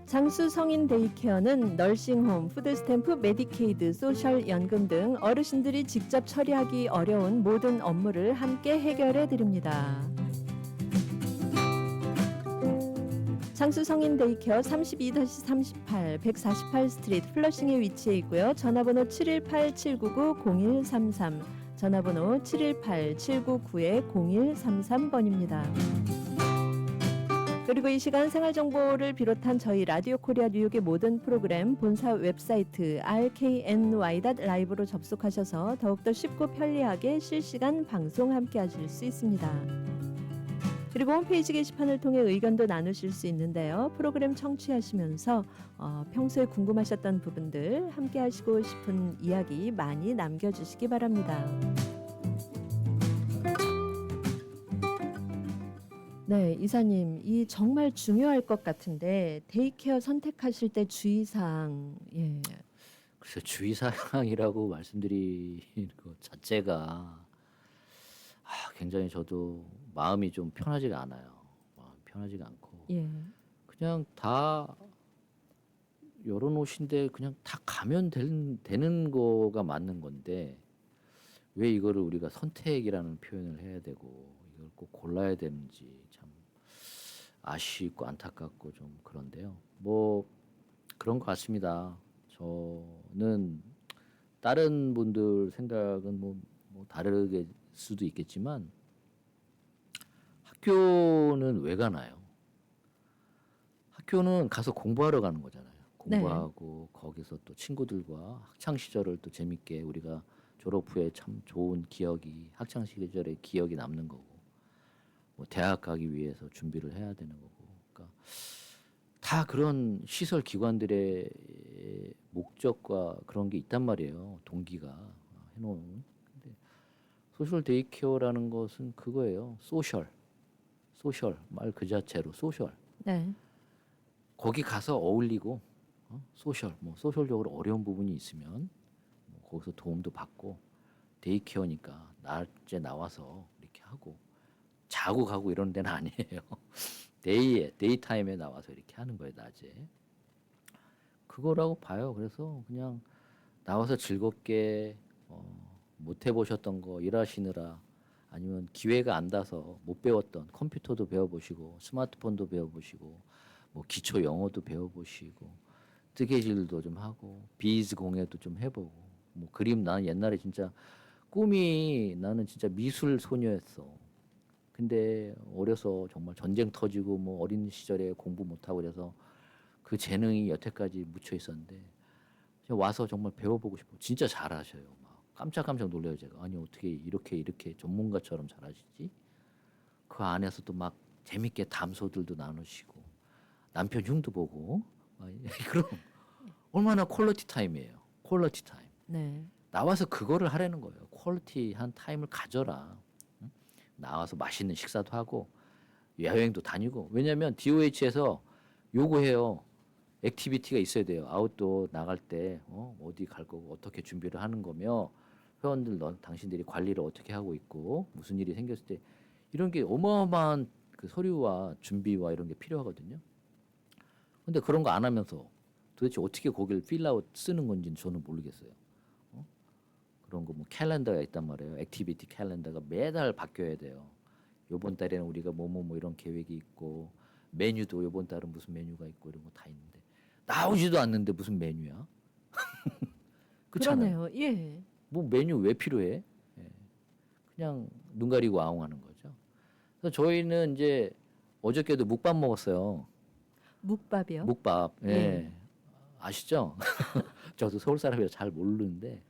[SPEAKER 3] 장수 성인 데이케어는 널싱홈, 푸드스탬프, 메디케이드, 소셜연금 등 어르신들이 직접 처리하기 어려운 모든 업무를 함께 해결해 드립니다. 장수 성인 데이케어 32-38 148 스트리트 플러싱에 위치해 있고요. 전화번호 718-799-0133, 전화번호 718-799-0133번입니다. 그리고 이 시간 생활정보를 비롯한 저희 라디오 코리아 뉴욕의 모든 프로그램 본사 웹사이트 rkny.live로 접속하셔서 더욱더 쉽고 편리하게 실시간 방송 함께 하실 수 있습니다. 그리고 홈페이지 게시판을 통해 의견도 나누실 수 있는데요. 프로그램 청취하시면서 평소에 궁금하셨던 부분들, 함께 하시고 싶은 이야기 많이 남겨주시기 바랍니다. 네, 이사님, 이 정말 중요할 것 같은데 데이케어 선택하실 때 주의사항, 예.
[SPEAKER 4] 글쎄 주의사항이라고 말씀드리는 것 자체가 굉장히 저도 마음이 좀 편하지가 않아요. 편하지가 않고
[SPEAKER 3] 예.
[SPEAKER 4] 그냥 다 열어놓으신데 그냥 다 가면 되는 거가 맞는 건데 왜 이거를 우리가 선택이라는 표현을 해야 되고 이걸 꼭 골라야 되는지 참 아쉽고 안타깝고 좀 그런데요. 뭐 그런 것 같습니다. 저는 다른 분들 생각은 뭐 다르게 수도 있겠지만 학교는 왜 가나요? 학교는 가서 공부하러 가는 거잖아요. 공부하고 거기서 또 친구들과 학창 시절을 또 재밌게 우리가 졸업 후에 참 좋은 기억이 학창 시절의 기억이 남는 거고 뭐 대학 가기 위해서 준비를 해야 되는 거고 그러니까 다 그런 시설 기관들의 목적과 그런 게 있단 말이에요. 동기가 해놓은. 근데 소셜 데이케어라는 것은 그거예요. 소셜 말 그 자체로 소셜.
[SPEAKER 3] 네.
[SPEAKER 4] 거기 가서 어울리고 소셜 뭐 소셜적으로 어려운 부분이 있으면 뭐 거기서 도움도 받고 데이케어니까 낮에 나와서 이렇게 하고 자고 가고 이런 데는 아니에요. 데이타임에 나와서 이렇게 하는 거예요. 낮에. 그거라고 봐요. 그래서 그냥 나와서 즐겁게 못 해보셨던 거 일하시느라 아니면 기회가 안 닿아서 못 배웠던 컴퓨터도 배워보시고 스마트폰도 배워보시고 뭐 기초 영어도 배워보시고 뜨개질도 좀 하고 비즈 공예도 좀 해보고 뭐 그림 나는 옛날에 진짜 꿈이 나는 진짜 미술 소녀였어. 근데 어려서 정말 전쟁 터지고 뭐 어린 시절에 공부 못하고 그래서 그 재능이 여태까지 묻혀 있었는데 와서 정말 배워보고 싶어. 진짜 잘하셔요. 막 깜짝깜짝 놀래요 제가. 아니 어떻게 이렇게 전문가처럼 잘하시지? 그 안에서도 막 재밌게 담소들도 나누시고 남편 흉도 보고 그럼 얼마나 퀄리티 타임이에요. 퀄리티 타임.
[SPEAKER 3] 네.
[SPEAKER 4] 나와서 그거를 하라는 거예요. 퀄리티한 타임을 가져라. 응? 나와서 맛있는 식사도 하고 여행도 다니고. 왜냐하면 DOH에서 요구해요. 액티비티가 있어야 돼요. 아웃도어 나갈 때 어디 갈 거고 어떻게 준비를 하는 거며 회원들 당신들이 관리를 어떻게 하고 있고 무슨 일이 생겼을 때 이런 게 어마어마한 그 서류와 준비와 이런 게 필요하거든요. 근데 그런 거 안 하면서 도대체 어떻게 거기를 필아웃 쓰는 건지는 저는 모르겠어요. 그런 거 뭐 캘린더가 있단 말이에요. 액티비티 캘린더가 매달 바뀌어야 돼요. 요번 달에는 우리가 뭐 이런 계획이 있고 메뉴도 요번 달은 무슨 메뉴가 있고 이런 거 다 있는데 나오지도 않는데 무슨 메뉴야? 그렇잖아요.
[SPEAKER 3] 그러네요. 예.
[SPEAKER 4] 뭐 메뉴 왜 필요해? 예. 그냥 눈 가리고 아웅하는 거죠. 그래서 저희는 이제 어저께도 묵밥 먹었어요.
[SPEAKER 3] 묵밥이요?
[SPEAKER 4] 묵밥. 예.
[SPEAKER 3] 예.
[SPEAKER 4] 아시죠? 저도 서울 사람이라 잘 모르는데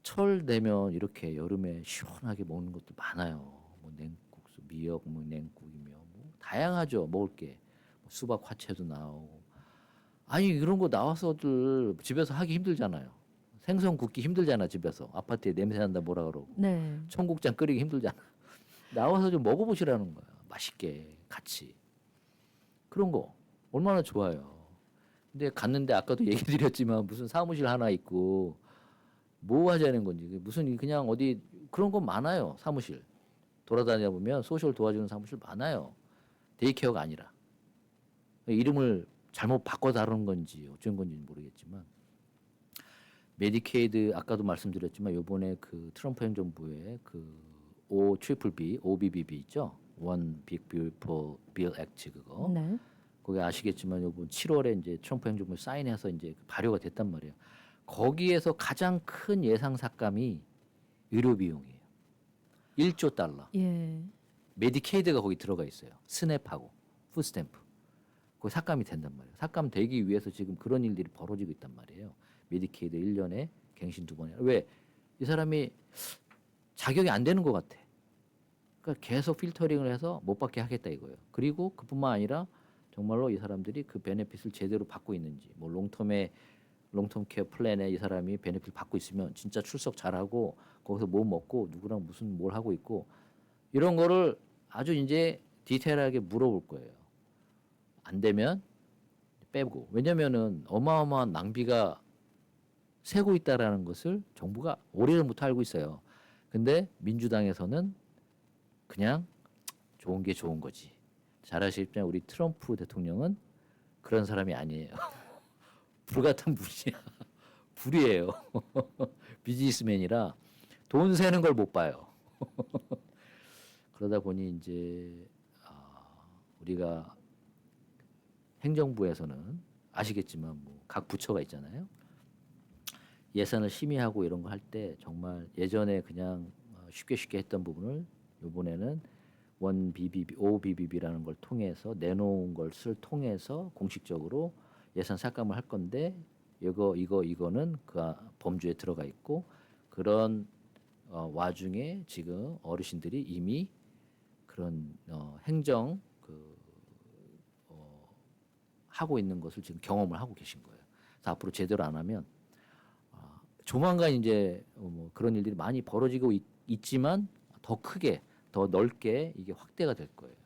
[SPEAKER 4] 철 되면 이렇게 여름에 시원하게 먹는 것도 많아요. 뭐 냉국수, 미역, 뭐 냉국이며 뭐 다양하죠. 먹을 게 뭐 수박 화채도 나오고. 아니 이런 거 나와서들 집에서 하기 힘들잖아요. 생선 굽기 힘들잖아 집에서. 아파트에 냄새 난다 뭐라 그러고.
[SPEAKER 3] 네.
[SPEAKER 4] 청국장 끓이기 힘들잖아. 나와서 좀 먹어보시라는 거야. 맛있게 같이. 그런 거 얼마나 좋아요. 근데 갔는데 아까도 얘기 드렸지만 무슨 사무실 하나 있고 뭐 하자는 건지 무슨 그냥 어디 그런 거 많아요. 사무실 돌아다녀 보면 소셜 도와주는 사무실 많아요. 데이케어가 아니라 이름을 잘못 바꿔 다루는 건지 어쩐 건지는 모르겠지만 메디케이드 아까도 말씀드렸지만 요번에 그 트럼프 행정부의 그 OBBB 있죠. One Big Beautiful Bill Act 그거.
[SPEAKER 3] 네.
[SPEAKER 4] 거기 아시겠지만 요번 7월에 이제 트럼프 행정부 사인해서 이제 발효가 됐단 말이에요. 거기에서 가장 큰 예상 삭감이 의료 비용이에요. 1조 달러.
[SPEAKER 3] 예.
[SPEAKER 4] 메디케이드가 거기 들어가 있어요. 스냅하고 푸드스탬프. 거기 삭감이 된단 말이에요. 삭감되기 위해서 지금 그런 일들이 벌어지고 있단 말이에요. 메디케이드 1년에 갱신 2번이나. 왜? 이 사람이 자격이 안 되는 것 같아. 그러니까 계속 필터링을 해서 못 받게 하겠다 이거예요. 그리고 그뿐만 아니라 정말로 이 사람들이 그 베네핏을 제대로 받고 있는지 뭐 롱텀 케어 플랜에 이 사람이 베네핏 받고 있으면 진짜 출석 잘하고 거기서 뭐 먹고 누구랑 무슨 뭘 하고 있고 이런 거를 아주 이제 디테일하게 물어볼 거예요. 안 되면 빼고. 왜냐면은 어마어마한 낭비가 새고 있다라는 것을 정부가 오래전부터 알고 있어요. 근데 민주당에서는 그냥 좋은 게 좋은 거지. 잘 아시겠지만 우리 트럼프 대통령은 그런 사람이 아니에요. 불같은 불이야. 불이에요. 비즈니스맨이라 돈 세는 걸 못 봐요. 그러다 보니 이제 우리가 행정부에서는 아시겠지만 뭐 각 부처가 있잖아요. 예산을 심의하고 이런 거 할 때 정말 예전에 그냥 쉽게 했던 부분을 이번에는 OBBB라는 걸 통해서 내놓은 것을 통해서 공식적으로 예산 삭감을 할 건데 이거는 그 범주에 들어가 있고 그런 와중에 지금 어르신들이 이미 그런 행정 하고 있는 것을 지금 경험을 하고 계신 거예요. 그래서 앞으로 제대로 안 하면 조만간 이제 뭐 그런 일들이 많이 벌어지고 있지만 더 크게 더 넓게 이게 확대가 될 거예요.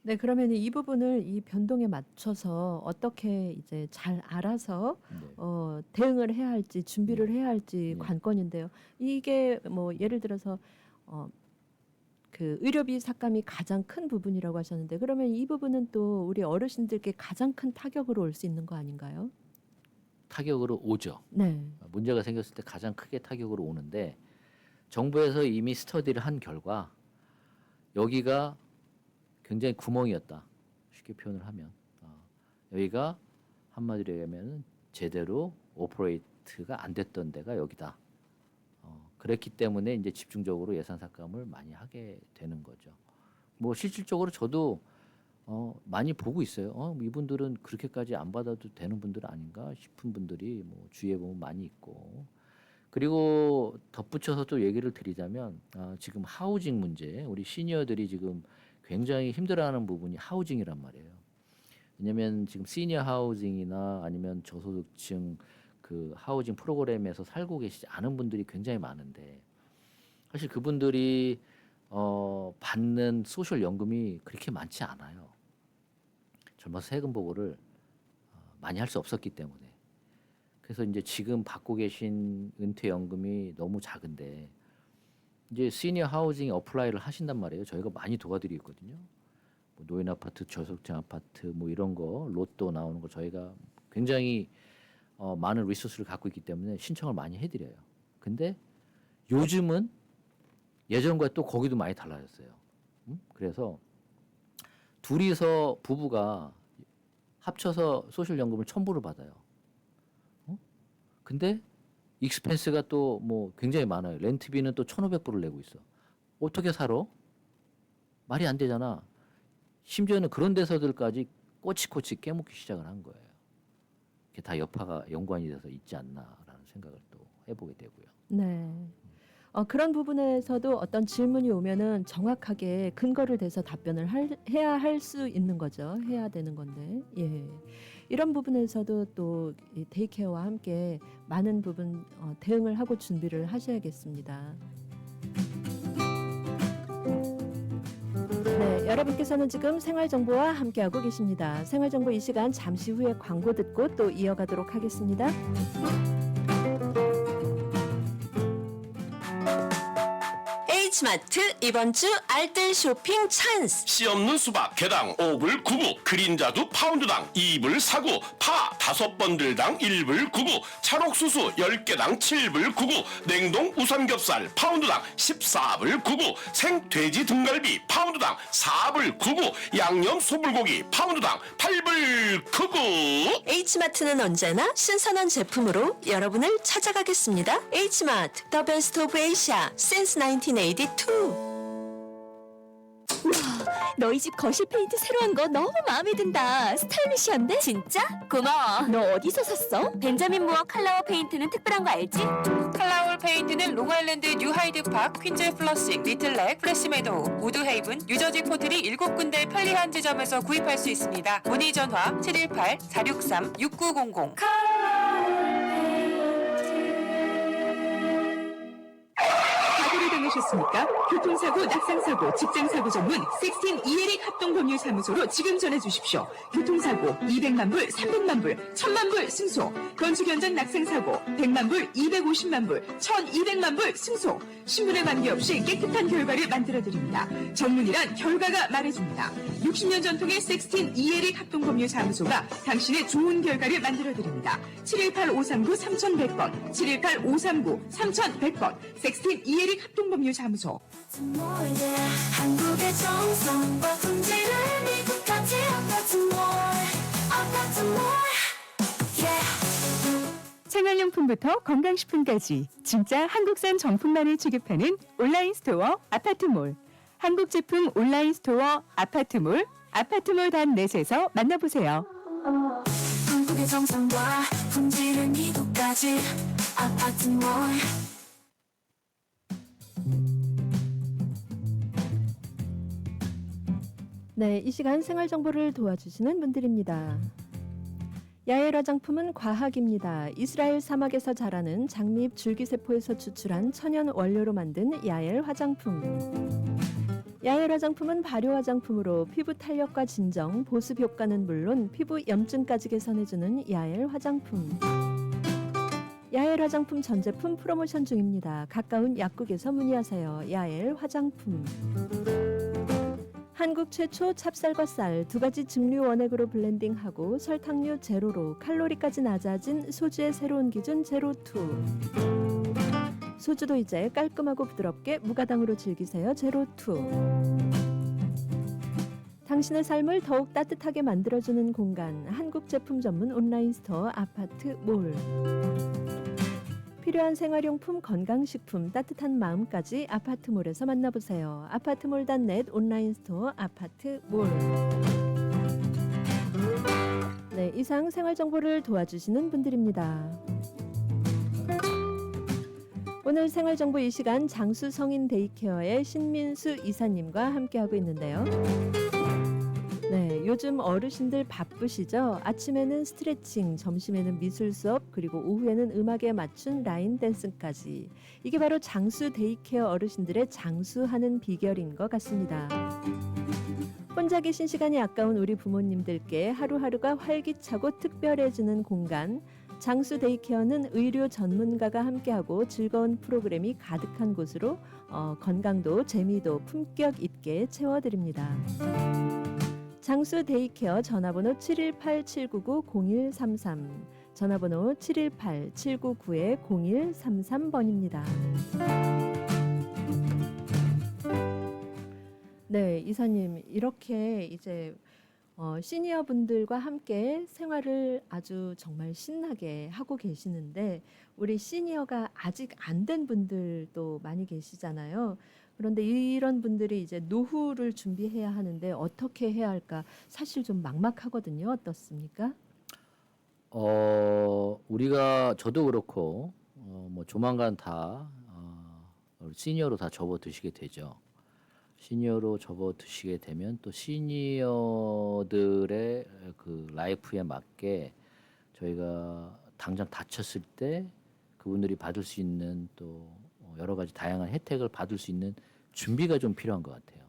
[SPEAKER 3] 네, 그러면 이 부분을 이 변동에 맞춰서 어떻게 이제 잘 알아서
[SPEAKER 4] 네.
[SPEAKER 3] 대응을 해야 할지 준비를 해야 할지
[SPEAKER 4] 네.
[SPEAKER 3] 관건인데요. 이게 뭐 예를 들어서 그 의료비 삭감이 가장 큰 부분이라고 하셨는데 그러면 이 부분은 또 우리 어르신들께 가장 큰 타격으로 올 수 있는 거 아닌가요?
[SPEAKER 4] 타격으로 오죠.
[SPEAKER 3] 네.
[SPEAKER 4] 문제가 생겼을 때 가장 크게 타격으로 오는데 정부에서 이미 스터디를 한 결과 여기가 굉장히 구멍이었다. 쉽게 표현을 하면 여기가 한마디로 얘기하면 제대로 오퍼레이트가 안 됐던 데가 여기다. 그랬기 때문에 이제 집중적으로 예산 삭감을 많이 하게 되는 거죠. 뭐 실질적으로 저도 많이 보고 있어요. 이분들은 그렇게까지 안 받아도 되는 분들 아닌가 싶은 분들이 뭐 주위에 보면 많이 있고. 그리고 덧붙여서 또 얘기를 드리자면 지금 하우징 문제, 우리 시니어들이 지금 굉장히 힘들어하는 부분이 하우징이란 말이에요. 왜냐하면 지금 시니어 하우징이나 아니면 저소득층 그 하우징 프로그램에서 살고 계시지 않은 분들이 굉장히 많은데 사실 그분들이 받는 소셜 연금이 그렇게 많지 않아요. 젊어서 세금 보고를 많이 할 수 없었기 때문에. 그래서 이제 지금 받고 계신 은퇴연금이 너무 작은데 이제 시니어 하우징 어플라이를 하신단 말이에요. 저희가 많이 도와드리고 있거든요. 뭐 노인 아파트, 저소득층 아파트 뭐 이런 거 로또 나오는 거 저희가 굉장히 많은 리소스를 갖고 있기 때문에 신청을 많이 해드려요. 근데 요즘은 예전과 또 거기도 많이 달라졌어요. 그래서 둘이서 부부가 합쳐서 소셜연금을 1,000불을 받아요. 근데 익스펜스가 또 뭐 굉장히 많아요. 렌트비는 또 1,500불을 내고 있어. 어떻게 살아? 말이 안 되잖아. 심지어는 그런 데서들까지 꼬치꼬치 깨묻기 시작을 한 거예요. 이게 다 여파가 연관이 돼서 있지 않나라는 생각을 또 해보게 되고요.
[SPEAKER 3] 네. 그런 부분에서도 어떤 질문이 오면은 정확하게 근거를 대서 답변을 해야 할 수 있는 거죠. 해야 되는 건데. 예. 이런 부분에서도 또 이 데이케어와 함께 많은 부분 대응을 하고 준비를 하셔야겠습니다. 네, 여러분께서는 지금 생활정보와 함께하고 계십니다. 생활정보 이 시간 잠시 후에 광고 듣고 또 이어가도록 하겠습니다.
[SPEAKER 13] H마트 이번 주 알뜰 쇼핑 찬스.
[SPEAKER 10] 씨 없는 수박 개당 5불 99, 그린자두 파운드당 2불 49, 파 5번들당 1불 99, 찰옥수수 10개당 7불 99, 냉동 우삼겹살 파운드당 14불 99, 생돼지 등갈비 파운드당 4불 99, 양념 소불고기 파운드당 8불 99.
[SPEAKER 13] H마트는 언제나 신선한 제품으로 여러분을 찾아가겠습니다. H마트, The Best of Asia since 1982.
[SPEAKER 14] 너희 집 거실 페인트 새로 한 거 너무 마음에 든다. 스타일리시한데? 진짜? 고마워. 너 어디서 샀어? 벤자민 무어 칼라워 페인트는 특별한 거 알지?
[SPEAKER 6] 칼라울 페인트는 롱아일랜드 뉴하이드파크, 퀸즈 플러싱, 리틀렉, 플래시메도우, 우드헤이븐, 뉴저지 포트리 7군데 편리한 지점에서 구입할 수 있습니다. 문의 전화 718-463-6900.
[SPEAKER 15] 사고를 당하셨습니까? 교통사고, 낙상사고, 직장사고 전문 16 이에릭 합동법률사무소로 지금 전해주십시오. 교통사고 200만 불, 300만 불, 1000만 불 승소. 건축 현장 낙상사고 100만 불, 250만 불, 1200만 불 승소. 신분에 관계없이 깨끗한 결과를 만들어드립니다. 전문이란 결과가 말해줍니다. 60년 전통의 16 이에릭 합동법률사무소가 당신의 좋은 결과를 만들어드립니다. 718-539-3100번, 718-539-3100번, 16 이에릭 합동법률사무소.
[SPEAKER 16] 한국의 정성과 품질을 미국까지 아파트 몰
[SPEAKER 12] 생활용품부터 건강식품까지 진짜 한국산 정품만을 취급하는 온라인 스토어 아파트몰. 한국 제품 온라인 스토어 아파트몰, 아파트몰.net에서 만나보세요.
[SPEAKER 16] 한국의 정성과 품질을 미국까지 아파트 몰
[SPEAKER 3] 네, 이 시간 생활 정보를 도와주시는 분들입니다. 야엘 화장품은 과학입니다. 이스라엘 사막에서 자라는 장미잎 줄기세포에서 추출한 천연 원료로 만든 야엘 화장품. 야엘 화장품은 발효 화장품으로 피부 탄력과 진정, 보습 효과는 물론 피부 염증까지 개선해주는 야엘 화장품. 야엘 화장품 전 제품 프로모션 중입니다. 가까운 약국에서 문의하세요. 야엘 화장품. 한국 최초 찹쌀과 쌀 두 가지 증류 원액으로 블렌딩하고 설탕류 제로로 칼로리까지 낮아진 소주의 새로운 기준 제로2. 소주도 이제 깔끔하고 부드럽게 무가당으로 즐기세요. 제로2. 당신의 삶을 더욱 따뜻하게 만들어주는 공간 한국 제품 전문 온라인 스토어 아파트몰. 필요한 생활용품, 건강식품, 따뜻한 마음까지 아파트몰에서 만나보세요. 아파트몰.net 온라인 스토어 아파트몰. 네, 이상 생활정보를 도와주시는 분들입니다. 오늘 생활정보 이 시간 장수 성인 데이케어의 신민수 이사님과 함께하고 있는데요. 네, 요즘 어르신들 바쁘시죠? 아침에는 스트레칭, 점심에는 미술 수업, 그리고 오후에는 음악에 맞춘 라인 댄스까지. 이게 바로 장수 데이케어 어르신들의 장수하는 비결인 것 같습니다. 혼자 계신 시간이 아까운 우리 부모님들께 하루하루가 활기차고 특별해지는 공간. 장수 데이케어는 의료 전문가가 함께하고 즐거운 프로그램이 가득한 곳으로 건강도 재미도 품격 있게 채워드립니다. 장수 데이케어 전화번호 718-799-0133 전화번호 718-799-0133번입니다. 네, 이사님 이렇게 이제 시니어 분들과 함께 생활을 아주 정말 신나게 하고 계시는데 우리 시니어가 아직 안 된 분들도 많이 계시잖아요. 그런데 이런 분들이 이제 노후를 준비해야 하는데 어떻게 해야 할까? 사실 좀 막막하거든요. 어떻습니까?
[SPEAKER 4] 우리가 저도 그렇고 뭐 조만간 다 시니어로 다 접어드시게 되죠. 시니어로 접어드시게 되면 또 시니어들의 그 라이프에 맞게 저희가 당장 다쳤을 때 그분들이 받을 수 있는 또 여러 가지 다양한 혜택을 받을 수 있는 준비가 좀 필요한 것 같아요.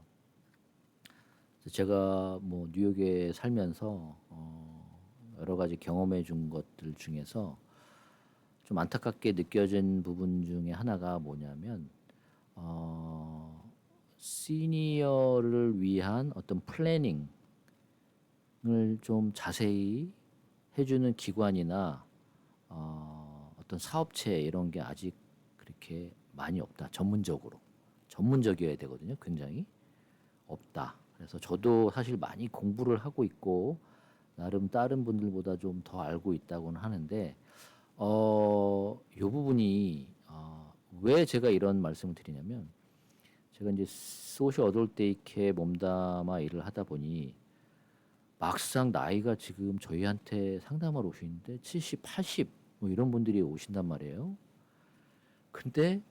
[SPEAKER 4] 그래서 제가 뭐 뉴욕에 살면서 여러 가지 경험해 준 것들 중에서 좀 안타깝게 느껴진 부분 중에 하나가 뭐냐면 시니어를 위한 어떤 플래닝을 좀 자세히 해주는 기관이나 어떤 사업체 이런 게 아직 그렇게 많이 없다. 전문적이어야 되거든요. 굉장히 없다. 그래서 저도 사실 많이 공부를 하고 있고 나름 다른 분들보다 좀 더 알고 있다고는 하는데 이 부분이 왜 제가 이런 말씀을 드리냐면 제가 이제 소셜 어덜트 데이케어에 몸담아 일을 하다 보니 막상 나이가 지금 저희한테 상담하러 오시는데 70, 80 뭐 이런 분들이 오신단 말이에요. 근데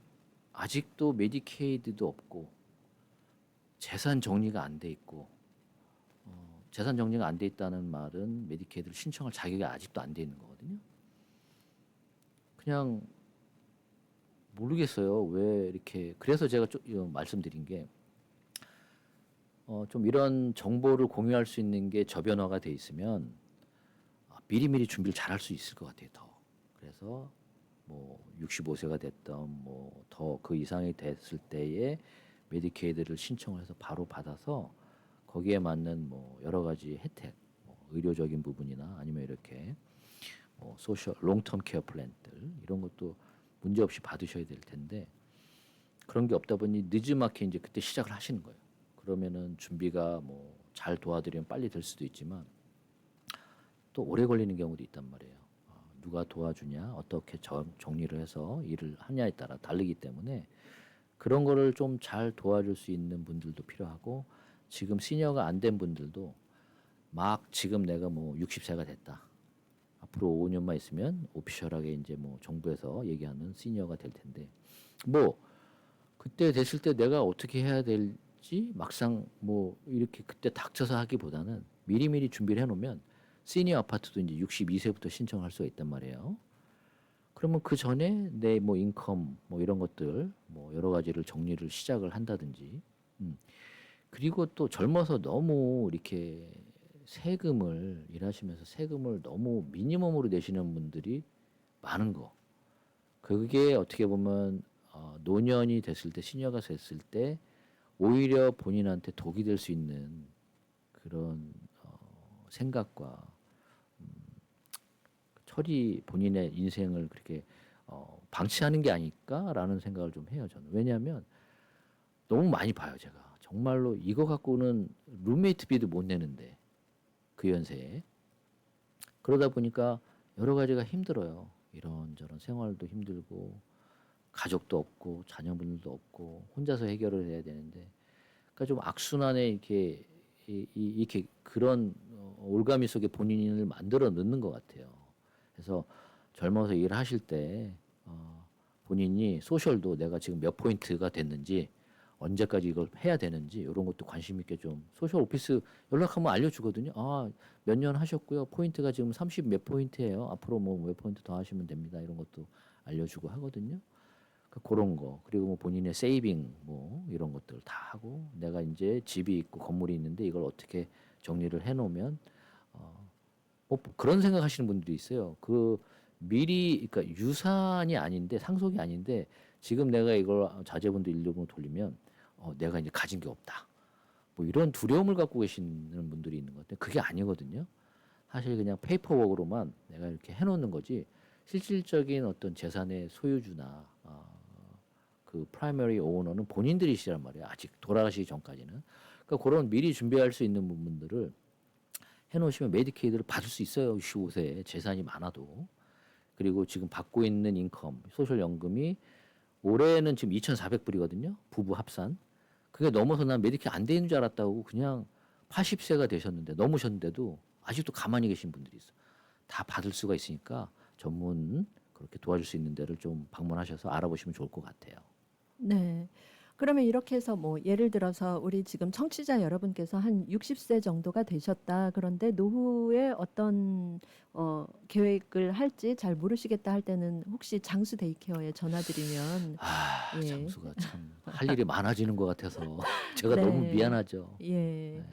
[SPEAKER 4] 아직도 메디케이드도 없고 재산 정리가 안 돼 있고 재산 정리가 안 돼 있다는 말은 메디케이드를 신청할 자격이 아직도 안 돼 있는 거거든요. 그냥 모르겠어요. 왜 이렇게 그래서 제가 좀 말씀드린 게 좀 이런 정보를 공유할 수 있는 게 저변화가 돼 있으면 미리미리 준비를 잘 할 수 있을 것 같아요. 더. 그래서 뭐 65세가 됐던 뭐 더 그 이상이 됐을 때에 메디케이드를 신청을 해서 바로 받아서 거기에 맞는 뭐 여러 가지 혜택, 뭐 의료적인 부분이나 아니면 이렇게 뭐 소셜 롱텀 케어 플랜들 이런 것도 문제 없이 받으셔야 될 텐데 그런 게 없다 보니 늦지막히 이제 그때 시작을 하시는 거예요. 그러면은 준비가 뭐 잘 도와드리면 빨리 될 수도 있지만 또 오래 걸리는 경우도 있단 말이에요. 누가 도와주냐, 어떻게 정리를 해서 일을 하냐에 따라 다르기 때문에 그런 거를 좀 잘 도와줄 수 있는 분들도 필요하고 지금 시니어가 안 된 분들도 막 지금 내가 뭐 60세가 됐다. 앞으로 5년만 있으면 오피셜하게 이제 뭐 정부에서 얘기하는 시니어가 될 텐데 뭐 그때 됐을 때 내가 어떻게 해야 될지 하겠지 막상 뭐 이렇게 그때 닥쳐서 하기보다는 미리미리 준비를 해놓으면 시니어 아파트도 이제 62세부터 신청할 수가 있단 말이에요. 그러면 그 전에 내 뭐 인컴 뭐 이런 것들 뭐 여러 가지를 정리를 시작을 한다든지 그리고 또 젊어서 너무 이렇게 세금을 일하시면서 세금을 너무 미니멈으로 내시는 분들이 많은 거. 그게 어떻게 보면 노년이 됐을 때 시니어가 됐을 때 오히려 본인한테 독이 될 수 있는 그런 생각과 처리 본인의 인생을 그렇게 방치하는 게 아닐까라는 생각을 좀 해요 저는. 왜냐하면 너무 많이 봐요 제가. 정말로 이거 갖고는 룸메이트비도 못 내는데 그 연세에. 그러다 보니까 여러 가지가 힘들어요. 이런저런 생활도 힘들고 가족도 없고 자녀분들도 없고 혼자서 해결을 해야 되는데 그러니까 좀 악순환에 이렇게 그런 올가미 속에 본인을 만들어 넣는 것 같아요. 그래서 젊어서 일하실 때 본인이 소셜도 내가 지금 몇 포인트가 됐는지 언제까지 이걸 해야 되는지 이런 것도 관심 있게 좀 소셜 오피스 연락하면 알려주거든요. 몇 년 하셨고요. 포인트가 지금 30 몇 포인트예요. 앞으로 뭐 몇 포인트 더 하시면 됩니다. 이런 것도 알려주고 하거든요. 그러니까 그런 거 그리고 뭐 본인의 세이빙 뭐 이런 것들 다 하고 내가 이제 집이 있고 건물이 있는데 이걸 어떻게 정리를 해놓으면 뭐 그런 생각하시는 분들이 있어요. 그 미리 그러니까 유산이 아닌데 상속이 아닌데 지금 내가 이걸 자제분도 일념으로 돌리면 내가 이제 가진 게 없다. 뭐 이런 두려움을 갖고 계시는 분들이 있는 것 같아요. 그게 아니거든요. 사실 그냥 페이퍼워크로만 내가 이렇게 해놓는 거지 실질적인 어떤 재산의 소유주나 그 프라이머리 오너는 본인들이시란 말이에요. 아직 돌아가시기 전까지는. 그러니까 그런 미리 준비할 수 있는 부분들을 해놓으시면 메디케이드를 받을 수 있어요. 65세에 재산이 많아도. 그리고 지금 받고 있는 인컴, 소셜연금이 올해는 지금 2,400불이거든요. 부부 합산. 그게 넘어서 난 메디케이드 안 되는 줄 알았다고 그냥 80세가 되셨는데 넘으셨는데도 아직도 가만히 계신 분들이 있어. 다 받을 수가 있으니까 전문 그렇게 도와줄 수 있는 데를 좀 방문하셔서 알아보시면 좋을 것 같아요.
[SPEAKER 3] 네. 그러면 이렇게 해서 뭐 예를 들어서 우리 지금 청취자 여러분께서 한 60세 정도가 되셨다. 그런데 노후에 어떤 계획을 할지 잘 모르시겠다 할 때는 혹시 장수 데이케어에 전화드리면 예.
[SPEAKER 4] 장수가 참 할 일이 많아지는 것 같아서 제가
[SPEAKER 3] 네.
[SPEAKER 4] 너무 미안하죠.
[SPEAKER 3] 예.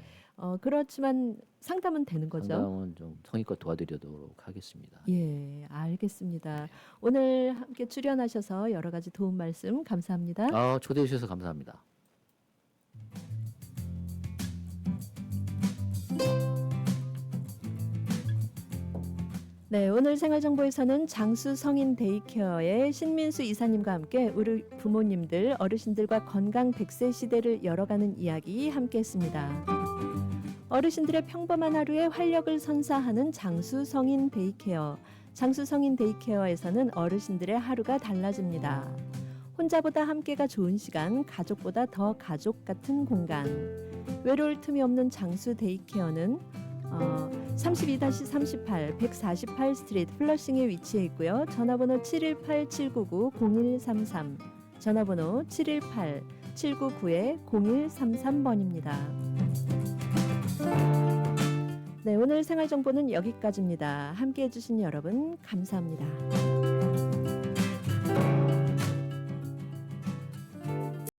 [SPEAKER 3] 그렇지만 상담은 되는 거죠.
[SPEAKER 4] 상담은 좀 성의껏 도와드리도록 하겠습니다.
[SPEAKER 3] 예, 알겠습니다. 오늘 함께 출연하셔서 여러 가지 도움 말씀 감사합니다.
[SPEAKER 4] 초대해 주셔서 감사합니다.
[SPEAKER 3] 네, 오늘 생활정보에서는 장수 성인 데이케어의 신민수 이사님과 함께 우리 부모님들, 어르신들과 건강 100세 시대를 열어가는 이야기 함께했습니다. 어르신들의 평범한 하루에 활력을 선사하는 장수 성인 데이케어. 장수 성인 데이케어에서는 어르신들의 하루가 달라집니다. 혼자보다 함께가 좋은 시간, 가족보다 더 가족 같은 공간. 외로울 틈이 없는 장수 데이케어는 32-38 148 스트리트 플러싱에 위치해 있고요. 전화번호 718-799-0133 전화번호 718-799-0133번입니다. 네, 오늘 생활정보는 여기까지입니다. 함께해 주신 여러분 감사합니다.